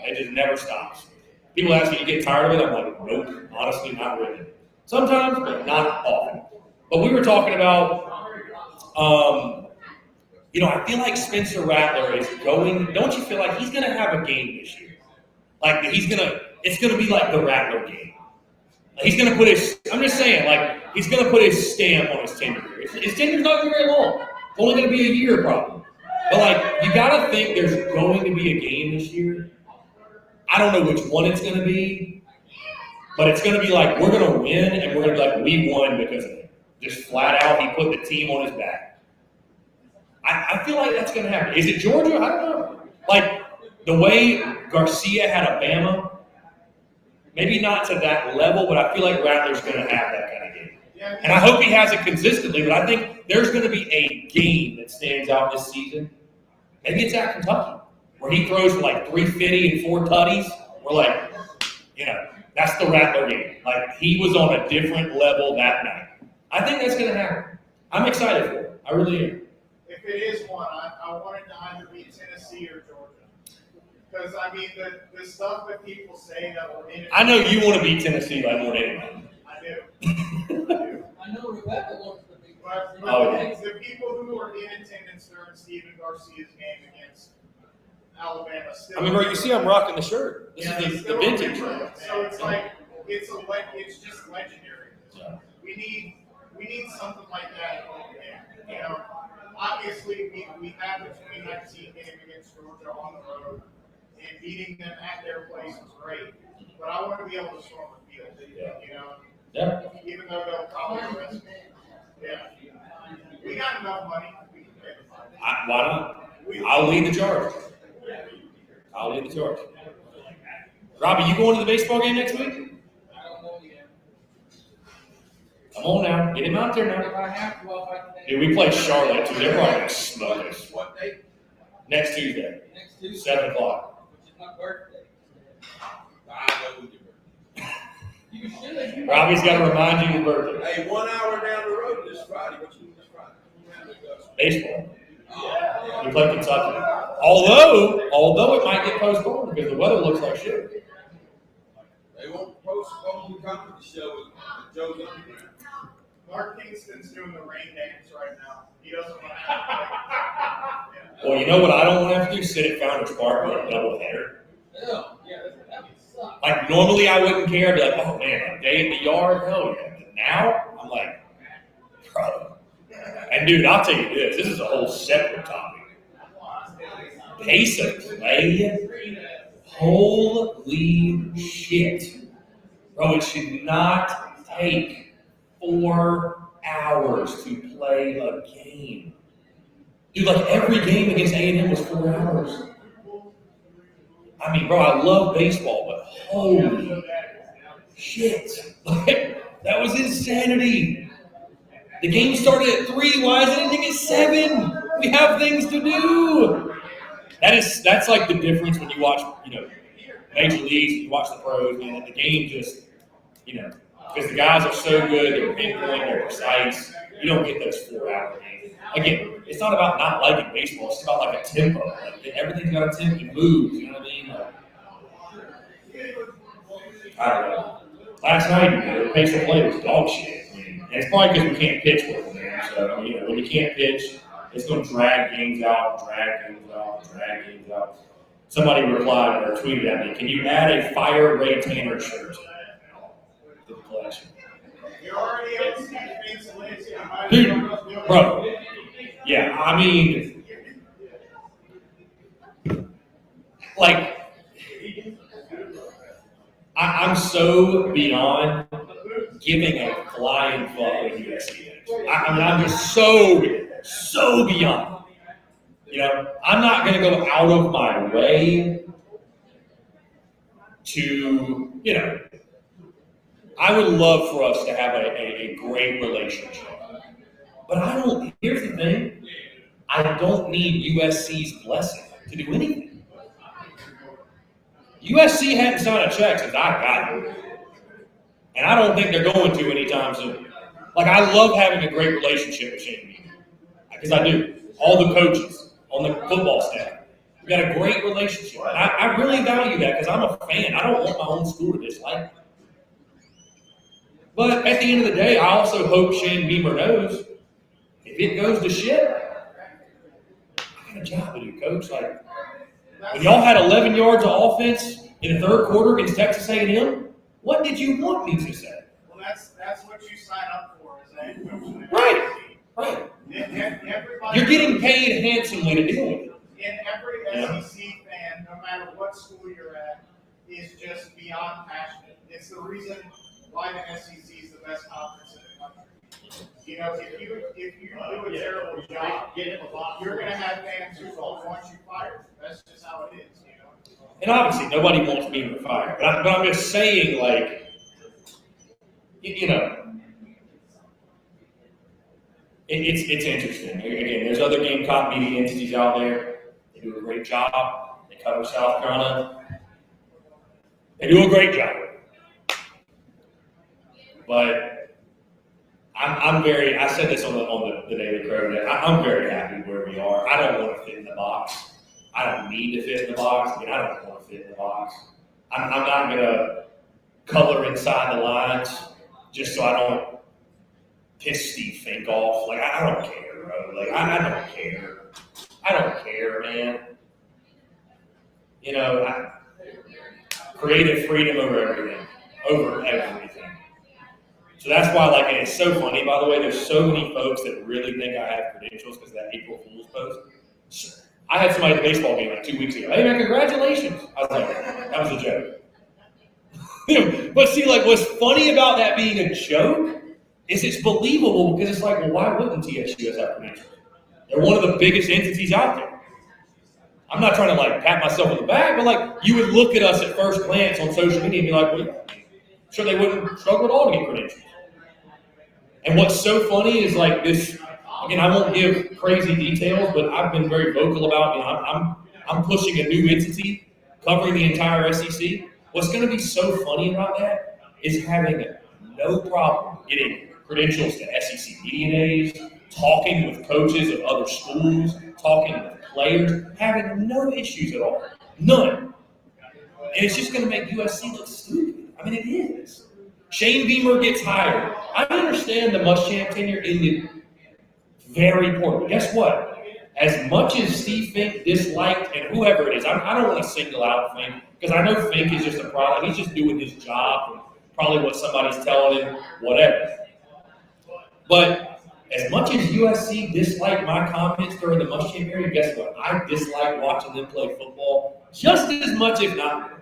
It just never stops. People ask me, you get tired of it? I'm like, nope, honestly, not really. Sometimes, but not often. But we were talking about, I feel like Spencer Rattler is going, don't you feel like he's going to have a game this year? Like, it's going to be like the Rattler game. Like, he's going to put I'm just saying, like, he's going to put his stamp on his tenure. His tenure's not going to be very long. It's only going to be a year, probably. But, like, you got to think there's going to be a game this year. I don't know which one it's going to be, but it's going to be like, we're going to win, and we're going to be like, we won because of it. Just flat out, he put the team on his back. I feel like that's going to happen. Is it Georgia? I don't know. Like, the way Garcia had a Bama, maybe not to that level, but I feel like Rattler's going to have that kind of game. And I hope he has it consistently, but I think there's going to be a game that stands out this season. Maybe it's at Kentucky, where he throws for like 350 and 4 tutties. We're like, that's the Rattler game. Like, he was on a different level that night. I think that's going to happen. I'm excited for it. I really am. If it is one, I want it to either be Tennessee or Georgia. Because, I mean, the stuff that people say that will in it. I know you want to beat Tennessee like more than anybody. I do. I know Rebecca wants to be. But Oh, yeah. the people who were in attendance during Stephen Garcia's game against Alabama still. I mean, bro, you see I'm rocking the shirt. This Yeah, is the still vintage. remember it. So it's like it's just legendary. Yeah. We need something like that at home game. You know, obviously we have the 2019 game against Georgia on the road, and beating them at their place was great. But I want to be able to storm the field. Yeah. You know, Yeah. even though they'll probably arrest me. Yeah. We got enough money. We can pay the fine. Why not? I'll lead the charge. I'll lead the charge. Robbie, you going to the baseball game next week? I don't know yet. Come on now. Get him out there If now. I have to, I'll fight the Dude, we play Charlotte, too. They're probably going to smoke us. What day? Next Tuesday, next Tuesday, 7 o'clock. which is my birthday. I know who you You should. You Robbie's got to remind you of your birthday. Hey, 1 hour down the road this Friday. What you doing this Friday? Baseball. Oh, We play Kentucky. Although it might get postponed because the weather looks like shit. they won't postpone the comedy show with Joe's on the ground. Mark Kingston's doing the rain dance right now. He doesn't want to have to. Well, you know what I don't want to have to do? Sit at Founders Park with a double header. Yeah, that would suck. Like, normally I wouldn't care. I'd be like, oh, man, a day in the yard? Hell yeah. But now, I'm like, bro. And, dude, I'll tell you this is a whole separate topic. Pace of play? Holy shit. Bro, it should not take 4 hours to play a game. Dude, like every game against A&M was 4 hours. I mean, bro, I love baseball, but holy shit. Like, that was insanity. The game started at 3. Why is it ending at 7? We have things to do. That's like the difference when you watch, major leagues, you watch the pros, man. The game just, because the guys are so good, they're pinpoint, they're precise. You don't get those 4 hour games. Again, it's not about not liking baseball. It's about like a tempo. Like, everything's got a tempo. It moves. You know what I mean? I don't know. Last night, the pace of play was dog shit. And it's probably because we can't pitch with them, man. So, when you can't pitch, it's going to drag games out. Somebody replied or tweeted at me, can you add a Fire Ray Tanner shirt to the collection? You're already on Steve Lance. Dude, bro. Yeah, I mean, like, I'm so beyond giving a flying fuck with USC. I'm just so beyond. I'm not going to go out of my way to, I would love for us to have a great relationship. But here's the thing, I don't need USC's blessing to do anything. USC hadn't signed a check since I got it. And I don't think they're going to anytime soon. Like, I love having a great relationship with Shane Beamer. Because I do. All the coaches on the football staff. We've got a great relationship. And I really value that because I'm a fan. I don't want my own school to dislike me. But at the end of the day, I also hope Shane Beamer knows if it goes to shit, I got a job to do, Coach. Like, when y'all had 11 yards of offense in the third quarter against Texas A&M, what did you want me to say? Well, that's what you sign up for, is that coach. Right. Everybody, You're getting paid handsomely to deal with it. and every SEC fan, no matter what school you're at, is just beyond passionate. It's the reason why the SEC is the best conference in the country. If you do a terrible job, you're going to have fans who don't want you fired. That's just how it is, And obviously, nobody wants Beamer fired. But I'm just saying, like, it's interesting. Again, there's other Gamecock media entities out there. They do a great job. They cover South Carolina. They do a great job. But I said this on the Daily Crow today. I'm very happy where we are. I don't want to fit in the box. I don't need to fit in the box. I don't want to fit in the box. I'm not going to color inside the lines just so I don't piss Steve Fink off. Like, I don't care, bro. Like, I don't care. I don't care, man. Creative freedom over everything. Over everything. So that's why, like, and it's so funny, by the way, there's so many folks that really think I have credentials because of that April Fool's post. I had somebody at the baseball game like 2 weeks ago. Hey, man, congratulations. I was like, that was a joke. But see, like, what's funny about that being a joke is it's believable because it's like, well, why wouldn't TSUS have credentials? They're one of the biggest entities out there. I'm not trying to, like, pat myself on the back, but, like, you would look at us at first glance on social media and be like, well, yeah, I'm sure they wouldn't struggle at all to get credentials. And what's so funny is, like, this, again, I won't give crazy details, but I've been very vocal about, I'm pushing a new entity covering the entire SEC. What's going to be so funny about that is having no problem getting credentials to SEC media days, talking with coaches of other schools, talking with players, having no issues at all. None. And it's just going to make USC look stupid. I mean, it is. Shane Beamer gets hired. I understand the Muschamp tenure ended very important. Guess what? As much as Steve Fink disliked, and whoever it is, I don't want to single out Fink, because I know Fink is just a product. He's just doing his job, and probably what somebody's telling him, whatever. But as much as USC disliked my comments during the Muschamp era, guess what? I dislike watching them play football just as much, if not more.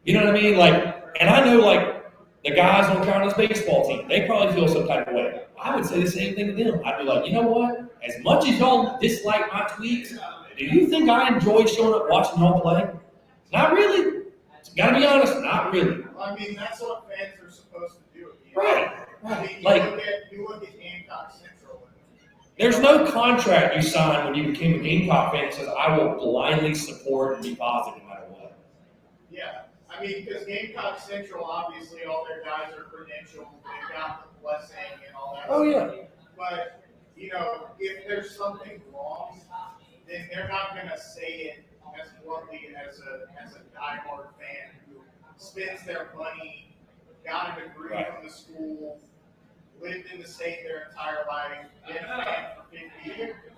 You know what I mean? Like, and I know, like, the guys on Carolina's baseball team, they probably feel some type of way. I would say the same thing to them. I'd be like, you know what? As much as y'all dislike my tweets, do you think I enjoy showing up watching y'all play? Not really. Gotta be honest, not really. I mean, that's what fans are supposed to do. Right. I mean, Like, you look at Gamecocks Central. there's no contract you sign when you became a Gamecock fan that says, I will blindly support and be positive no matter what. Yeah. I mean, because Gamecock Central, obviously, all their guys are credentialed. They've got the blessing and all that Oh, stuff. yeah. But, if there's something wrong, then they're not going to say it as bluntly as a diehard fan who spends their money, got a degree from the school, lived in the state their entire life, been a fan for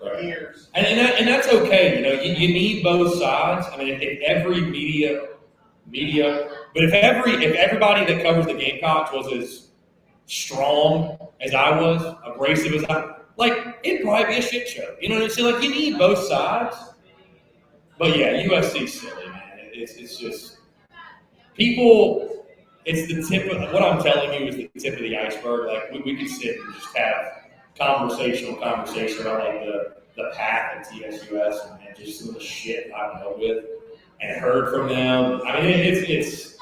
50 years. And that's okay. You need both sides. I mean, if every media, but if everybody that covers the Gamecocks was as strong as I was, abrasive as like, it'd probably be a shit show. You know what I'm saying? Like, you need both sides. But yeah, USC's silly, man. It's just people. It's the tip of what I'm telling you is the tip of the iceberg. Like, we could sit and just have conversation about like the path at TSUS and just some of the shit I've dealt with and heard from them. I mean, it's.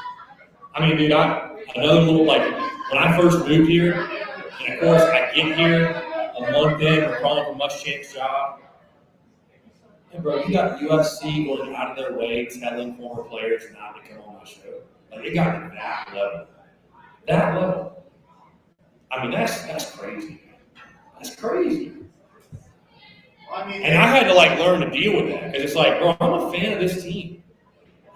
I mean, dude, another little, like, when I first moved here, and of course I get here a month in, we're calling for Muschamp's job. And bro, you got USC going out of their way telling former players not to come on my show. Like, it got to that level. That level. I mean, that's crazy. That's crazy. I mean, and I had to, like, learn to deal with that because it's like, bro, I'm a fan of this team.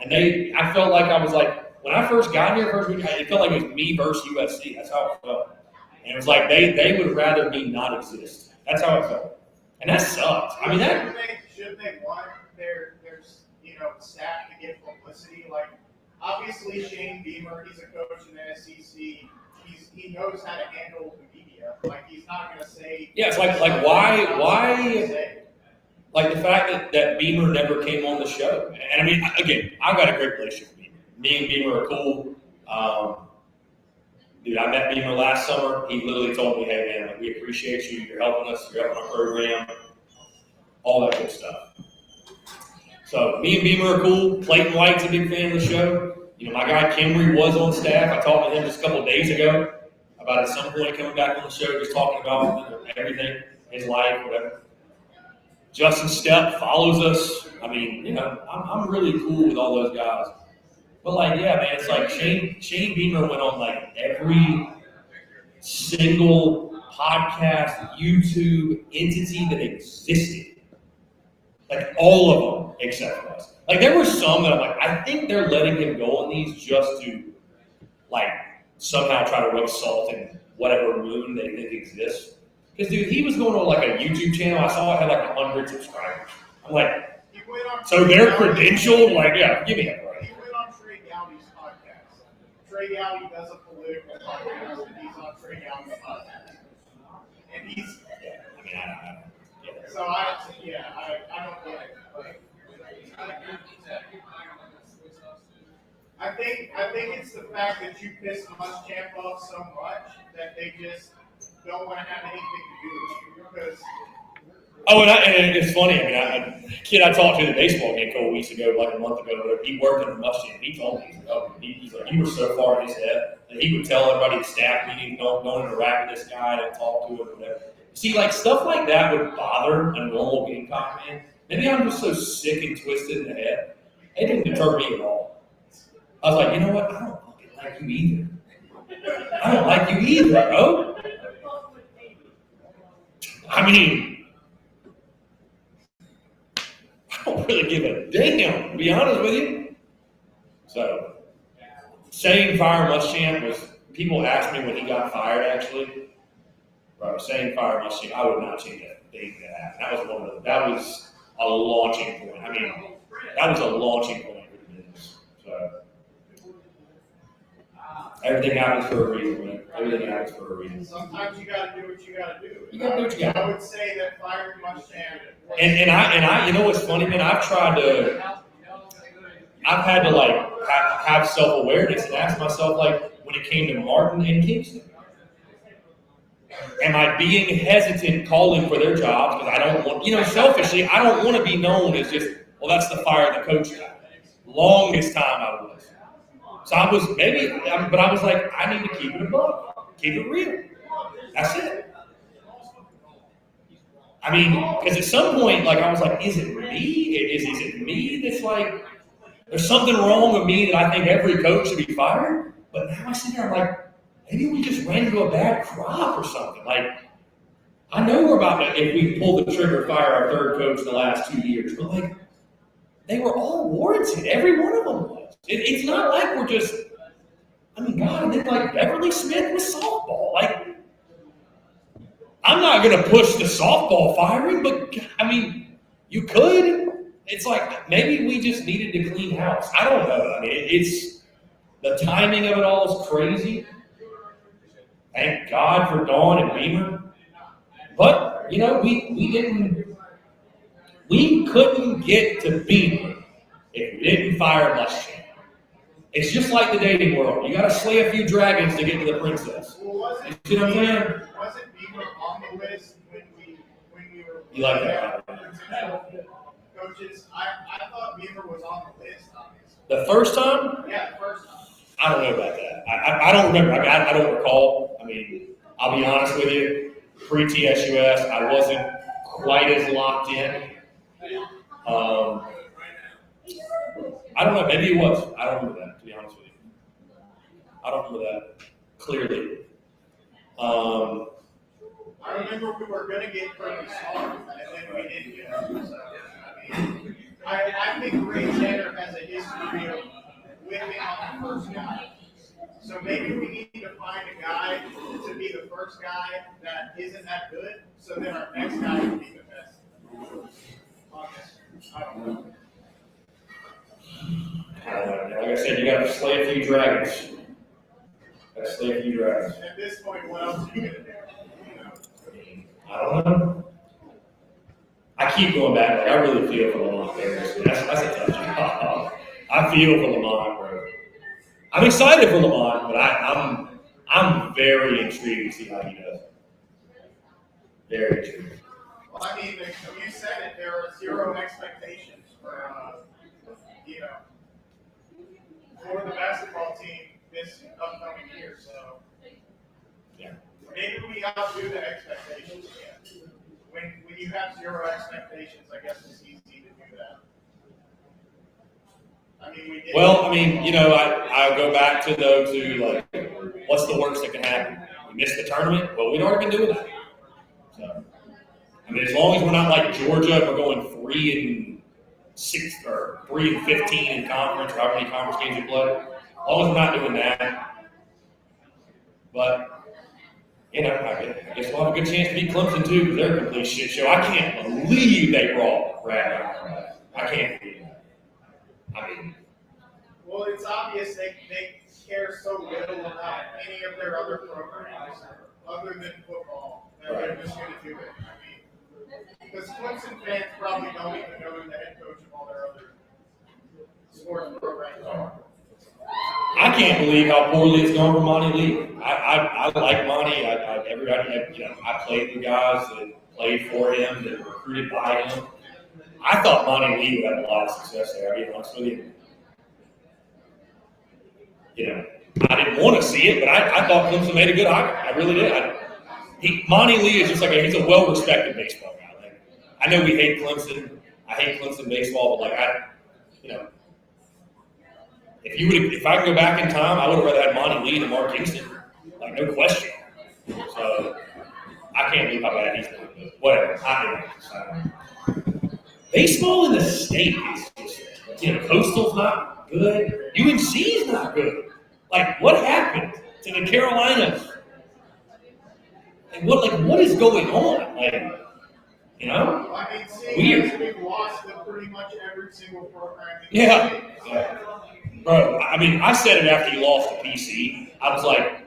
And I felt like I was like, when I first got here, it felt like it was me versus USC. That's how it felt. And it was like they would rather me not exist. That's how it felt. And that sucks. I mean, should they want their staff to get publicity? Like, obviously Shane Beamer, he's a coach in the SEC. He knows how to handle the media. Like, he's not going to say. Yeah, it's like why? Like the fact that Beamer never came on the show. And I mean, again, I've got a great relationship with Beamer. Me and Beamer are cool. Dude, I met Beamer last summer. He literally told me, hey, man, like, we appreciate you. You're helping us. You're helping our program. All that good stuff. So me and Beamer are cool. Clayton White's a big fan of the show. My guy Kimry was on staff. I talked to him just a couple of days ago about at some point coming back on the show, just talking about everything, his life, whatever. Justin Stepp follows us. I mean, I'm really cool with all those guys. But, like, yeah, man, it's like Shane Beamer went on, like, every single podcast, YouTube entity that existed. Like all of them except for us. Like there were some that I'm like, I think they're letting him go on these just to like somehow try to rub salt in whatever moon they think exists. Because dude, he was going on like a YouTube channel. I saw it had like 100 subscribers. I'm like, so they're credentialed? Like, yeah, give me that right. He went on Trey Gowdy's podcast. Trey Gowdy does a political podcast, and he's on Trey Gowdy's podcast. And he's I mean, I don't. Yeah. so I don't get it. I think it's the fact that you piss Muschamp off so much that they just don't want to have anything to do with you because. Oh, and it's funny. I mean, a kid I talked to at the baseball game a couple weeks ago, like a month ago, where he worked in a Muschamp. He told me, he's like, he was so far in his head that he would tell everybody at staff meeting, don't interact with this guy, don't talk to him, whatever. See, like stuff like that would bother a normal Gamecock fan. Maybe I'm just so sick and twisted in the head. It didn't deter me at all. I was like, you know what? I don't fucking like you either. I don't like you either, bro. I mean, I don't really give a damn, to be honest with you. So, saying fire Muschamp was, people asked me when he got fired, actually. Bro, saying fire Muschamp, I would not change that thing that happened. That was a launching point. I mean, that was a launching point for the business. So, everything happens for a reason, man. Everything happens for a reason. Sometimes you got to do what you got to do. You got to do what you got to do. I would say that firing Muschamp. And I, you know what's funny, man? I've had to like have self-awareness and ask myself, like, when it came to Martin and Kingston, am I being hesitant calling for their jobs because I don't want, selfishly, I don't want to be known as just, well, that's the fire the coach guy. Longest time I was. So I was but I was like, I need to keep it above, keep it real. That's it. I mean, because at some point, like, I was like, is it me? Is it me that's like, there's something wrong with me that I think every coach should be fired? But now I sit there, I'm like, maybe we just ran into a bad crop or something. Like, I know we're about to, if we pull the trigger, fire our third coach in the last 2 years, but like, they were all warranted. Every one of them was. It's not like we're just, I mean, God, and then like Beverly Smith with softball. Like, I'm not going to push the softball firing, but I mean, you could. It's like maybe we just needed to clean house. I don't know. I mean, it's the timing of it all is crazy. Thank God for Dawn and Beamer. But, we couldn't get to Beamer if we didn't fire Muschamp. It's just like the dating world. You got to slay a few dragons to get to the princess. Well, You see what I'm saying? wasn't Beamer on the list when we were? You like that? Coaches, I thought Beamer was on the list, obviously. The first time? Yeah, the first time. I don't know about that. I don't remember. I don't recall. I mean, I'll be honest with you. Pre-TSUS, I wasn't quite as locked in. I don't know. Maybe it was. I don't remember that, to be honest with you. I don't remember that clearly. I remember we were going to get Kirby Smart, and then we didn't get him. So, I think Ray Tanner has a history of whipping on the first guy. So maybe we need to find a guy to be the first guy that isn't that good, so then our next guy can be the best. I don't know. Like I said, you got to slay a few dragons. At this point, what else are you going to do? I don't know. I keep going back. Like, I really feel for Lamont Harris. That's a tough job. I feel for Lamont, bro. I'm excited for Lamont, but I'm very intrigued to see how he does. Very intrigued. Well, I mean, you said it. There are zero expectations for the basketball team this upcoming year. So, Yeah. maybe we outdo the expectations. Yeah. When you have zero expectations, I guess it's easy to do that. I mean, we did. Well, I mean, I go back to like, what's the worst that can happen? missed the tournament. Well, we'd already been doing that. So, I mean, as long as we're not like Georgia, and we're going 3-6 or 3-15 in conference, or however many conference games we play. As long as we're not doing that. But you know, I guess we'll have a good chance to beat Clemson too, because they're a complete shit show. I can't believe they brought Brad. I can't believe that. I mean, Well, it's obvious they care so little about any of their other programs other than football that they're just going to do it. I mean, because Clemson fans probably don't even know who the head coach of all their other sports programs are. I can't believe how poorly it's gone for Monty Lee. I like Monty. I played with guys that played for him, that were recruited by him. I thought Monty Lee would have a lot of success there. I'll be honest with you. You know, I didn't want to see it, but I thought Clemson made a good hire. I really did. Monty Lee is just like he's a well-respected baseball guy. Like, I know we hate Clemson. I hate Clemson baseball, but if I could go back in time, I would have rather had Monty Lee than Mark Kingston. Like, no question. So, I can't believe how bad he's doing. Whatever. Baseball in the state is just, Coastal's not good. UNC's not good. Like, what happened to the Carolinas? And what is going on? Like, I mean, seeing we've lost to pretty much every single program in the state. Yeah. Bro, I mean, I said it after you lost to PC. I was like,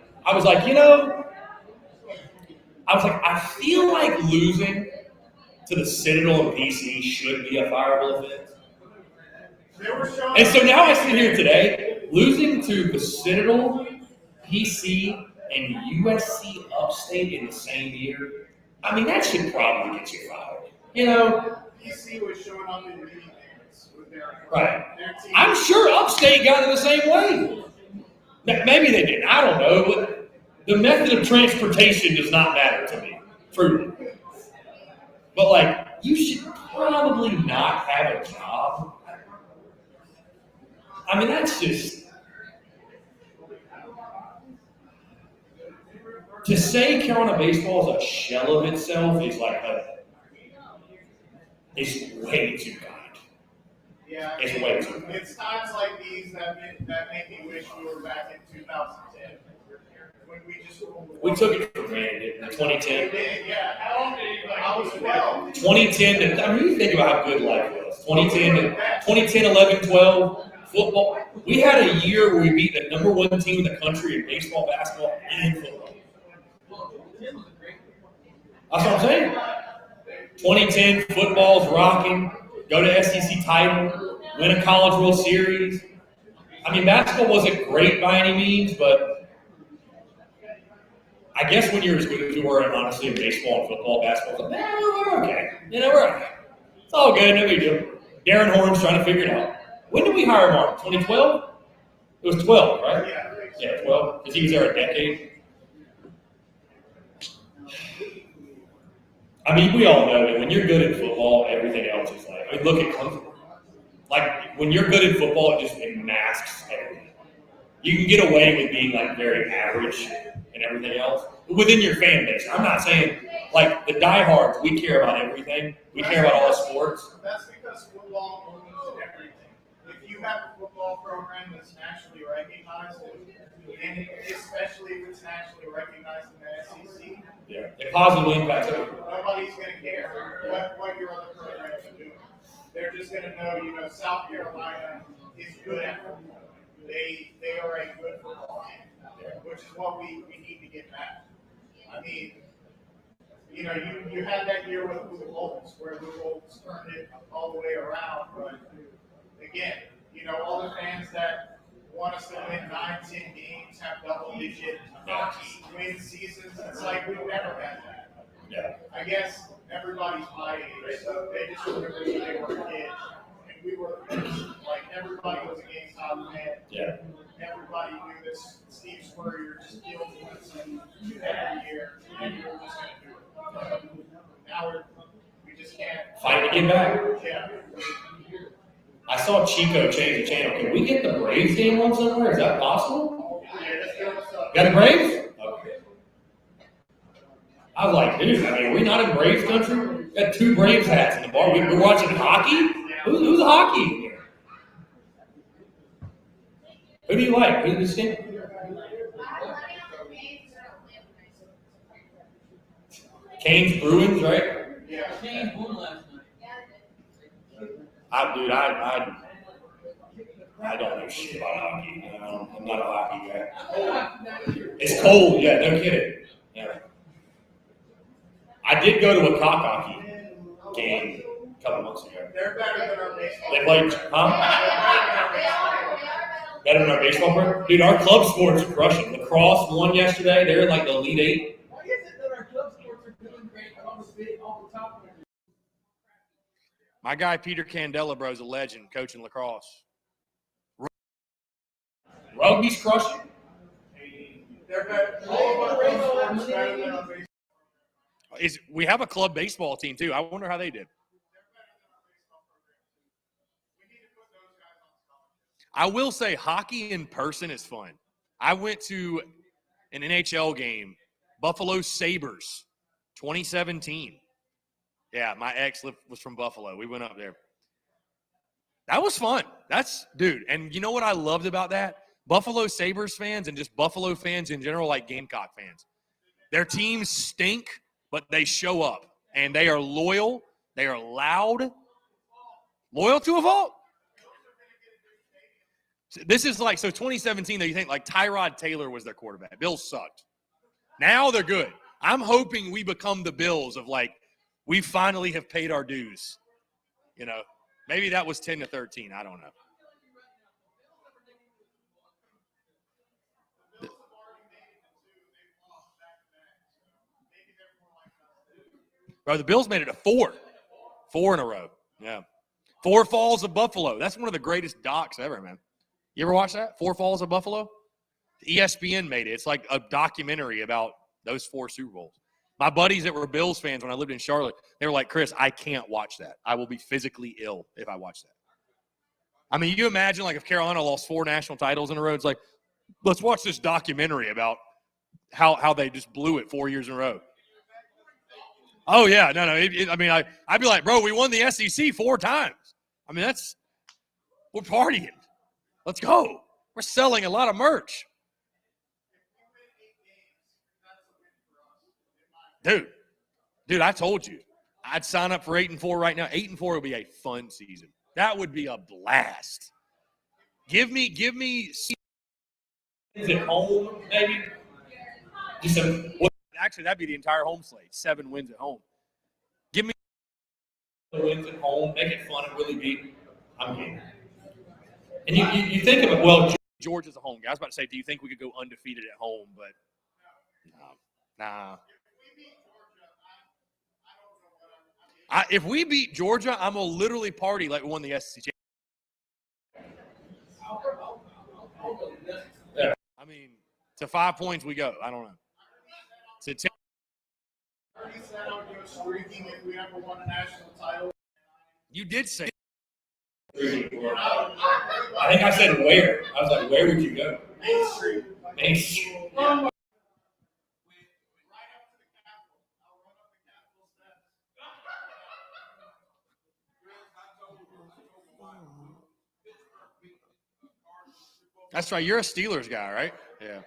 I feel like losing to the Citadel and PC should be a fireable offense. And so now I sit here today, losing to the Citadel, PC, and USC Upstate in the same year. I mean, that should probably get you fired. PC was showing up in meeting games with their team. I'm sure Upstate got it the same way. Maybe they didn't. I don't know. But the method of transportation does not matter to me, truly. But, you should probably not have a job. I mean, that's just... To say Carolina baseball is a shell of itself is it's way too kind. Yeah, it's way too kind. It's times like these that make me wish we were back in 2010 when we took it for granted in 2010. We did, yeah. How long did I was 12. 2010 to, I mean, you think about how good life was. 2010, 11, 12, football. We had a year where we beat the number one team in the country in baseball, basketball, and football. That's what I'm saying. 2010, football's rocking. Go to SEC title. Win a College World Series. I mean, basketball wasn't great by any means, but I guess when you're as good as you were, honestly, in baseball and football, basketball, we're okay. We're okay. It's all good. No big deal. Darren Horn's trying to figure it out. When did we hire Mark? 2012? It was 12, right? Yeah, 12. Because he was there a decade. I mean, we all know that when you're good at football, everything else is look at Clemson. When you're good at football, it masks everything. You can get away with being, very average and everything else within your fan base. I'm not saying, the diehards, we care about everything. We care about all the sports. That's because football owns everything. If you have a football program that's nationally recognized, and especially if it's nationally recognized in the SEC, it positively impacts everything. Nobody's going to care what your other programs are doing. They're just going to know, South Carolina is good at football. They are a good football team, which is what we need to get back. I mean, you had that year with Blue Bolts, where Blue Bolts turned it all the way around. But again, all the fans that want us to win 9-10 games, have double-digit win seasons, it's we've never had that. Yeah. I guess everybody's my age, so they just remember when they were kids. And we were everybody was against Howard Man. Yeah. Everybody knew this Steve Spurrier just killed us every year, and we were just going to do it. Now we just can't fight to get back. Yeah. I saw Chico change the channel. Can we get the Braves game on somewhere? Is that possible? Yeah, let's go. Got the Braves? Okay. I was like, dude, I mean, are we not in Braves country? We got 2 Braves hats in the bar. We're watching hockey? Who's hockey here? Who do you like? Who do you think? Canes Bruins, right? Yeah. Canes won last night. Dude, I don't know shit about hockey. I'm not a hockey guy. It's cold, yeah, no kidding. Yeah. I did go to a cock hockey game a couple months ago. They're better than our baseball. They played, better than our baseball player? Dude, our club sports are crushing. Lacrosse won yesterday. They're in like the Elite 8. Why is it that our club sports are doing great on the top? My guy Peter Candela, bro, is a legend coaching lacrosse. Rugby's crushing. They're better. All of our club sports are better than our baseball. We have a club baseball team too. I wonder how they did. I will say hockey in person is fun. I went to an NHL game, Buffalo Sabres, 2017. Yeah, my ex was from Buffalo. We went up there. That was fun. Dude, and you know what I loved about that? Buffalo Sabres fans and just Buffalo fans in general, like Gamecock fans. Their teams stink, but they show up, and they are loyal. They are loud. Loyal to a fault. This is like, so 2017, though, you think like Tyrod Taylor was their quarterback. Bills sucked. Now they're good. I'm hoping we become the Bills of like, we finally have paid our dues. You know, maybe that was 10-13. I don't know. Bro, the Bills made it a 4. 4 in a row. Yeah. 4 Falls of Buffalo. That's one of the greatest docs ever, man. You ever watch that? 4 Falls of Buffalo? ESPN made it. It's like a documentary about those 4 Super Bowls. My buddies that were Bills fans when I lived in Charlotte, they were like, Chris, I can't watch that. I will be physically ill if I watch that. I mean, you imagine like if Carolina lost 4 national titles in a row, it's like, let's watch this documentary about how they just blew it 4 years in a row. Oh, yeah. No. I'd be like, bro, we won the SEC 4 times. I mean, we're partying. Let's go. We're selling a lot of merch. Dude, I told you. I'd sign up for 8-4 right now. 8-4 would be a fun season. That would be a blast. Give me Is it home, maybe? Actually, that'd be the entire home slate. 7 wins at home. Give me wins at home, make it fun and really be. I'm game. And you think of it, well, Georgia's a home guy. I was about to say, do you think we could go undefeated at home? But nah. If we beat Georgia, I'm going to literally party like we won the SEC championship. Yeah. I mean, to 5 points we go. I don't know. To 10. He said I would go streaking if we ever won a national title. You did say. I think I said where. I was like, where would you go? Main Street. Main Street. That's right. You're a Steelers guy, right? Yeah.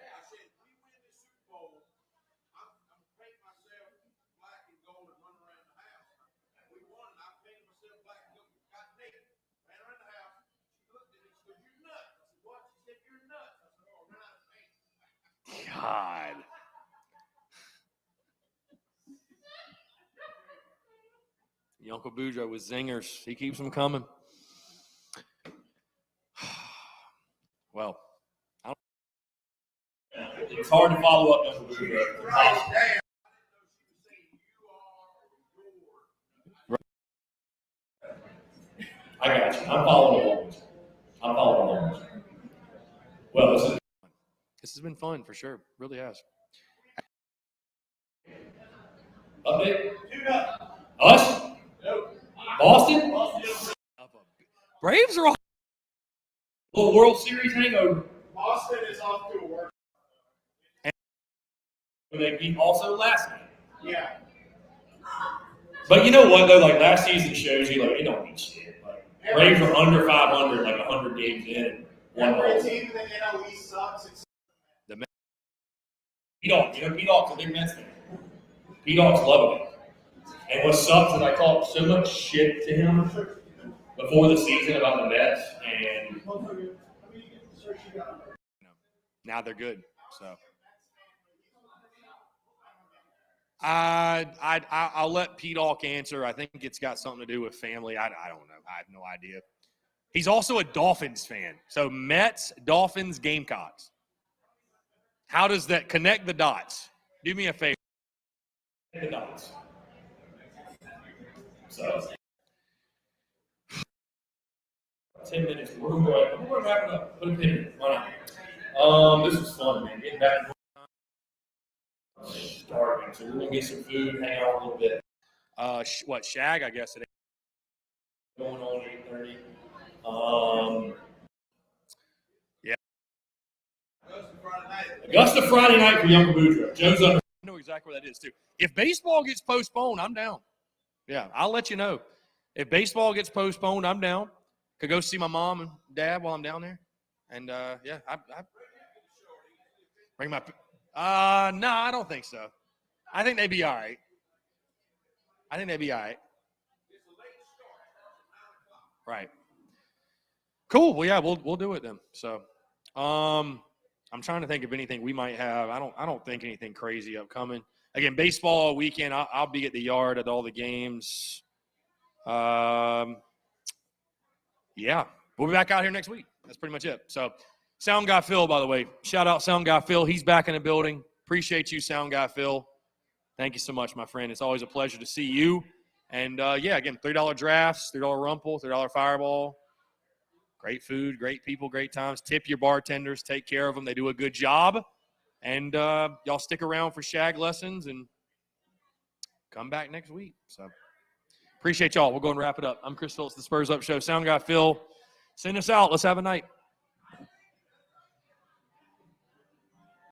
God. Your Uncle Boudreaux with zingers. He keeps them coming. Well, it's hard to follow up Uncle Boudreaux. I got you. I'm following along. Well, this has been fun for sure. Really has. Update? Us? Boston? Braves are all. Little World Series hangover. Boston is off to a work. They beat also last night. Yeah. But you know what though? Like last season shows you, like it don't mean shit. Like Braves are under 500, like 100 games in, and won the Every whole team in the NL East sucks. P-Dog, you know, P-Dog's a big Mets fan. P-Dog's loving it. And what sucks is I talked so much shit to him before the season about the Mets, and Now they're good. So I'll let Pete Alk answer. I think it's got something to do with family. I don't know. I have no idea. He's also a Dolphins fan. So Mets, Dolphins, Gamecocks. How does that connect the dots? Do me a favor. the dots. So 10 minutes. We're going to wrap it up. Put a pin in it. Why not? This was fun, man. Getting back. Starving, so we're gonna get some food, hang out a little bit. What Shag? I guess it. Going on 8:30. Yeah. Augusta Friday night for Young Boudreaux. Joe's under. I know exactly where that is too. If baseball gets postponed, I'm down. Yeah, I'll let you know. If baseball gets postponed, I'm down. Could go see my mom and dad while I'm down there, and yeah, I bring my. No, I don't think so. I think they'd be all right. Right. Cool. Well, yeah, we'll do it then. So, I'm trying to think of anything we might have. I don't think anything crazy upcoming. Again, baseball weekend. I'll be at the yard at all the games. Yeah, we'll be back out here next week. That's pretty much it. So, Sound Guy Phil, by the way, shout out Sound Guy Phil. He's back in the building. Appreciate you, Sound Guy Phil. Thank you so much, my friend. It's always a pleasure to see you. And, yeah, again, $3 drafts, $3 Rumple, $3 Fireball. Great food, great people, great times. Tip your bartenders. Take care of them. They do a good job. And y'all stick around for Shag lessons and come back next week. So appreciate y'all. We'll go and wrap it up. I'm Chris Phillips, the Spurs Up Show. Sound Guy Phil, send us out. Let's have a night.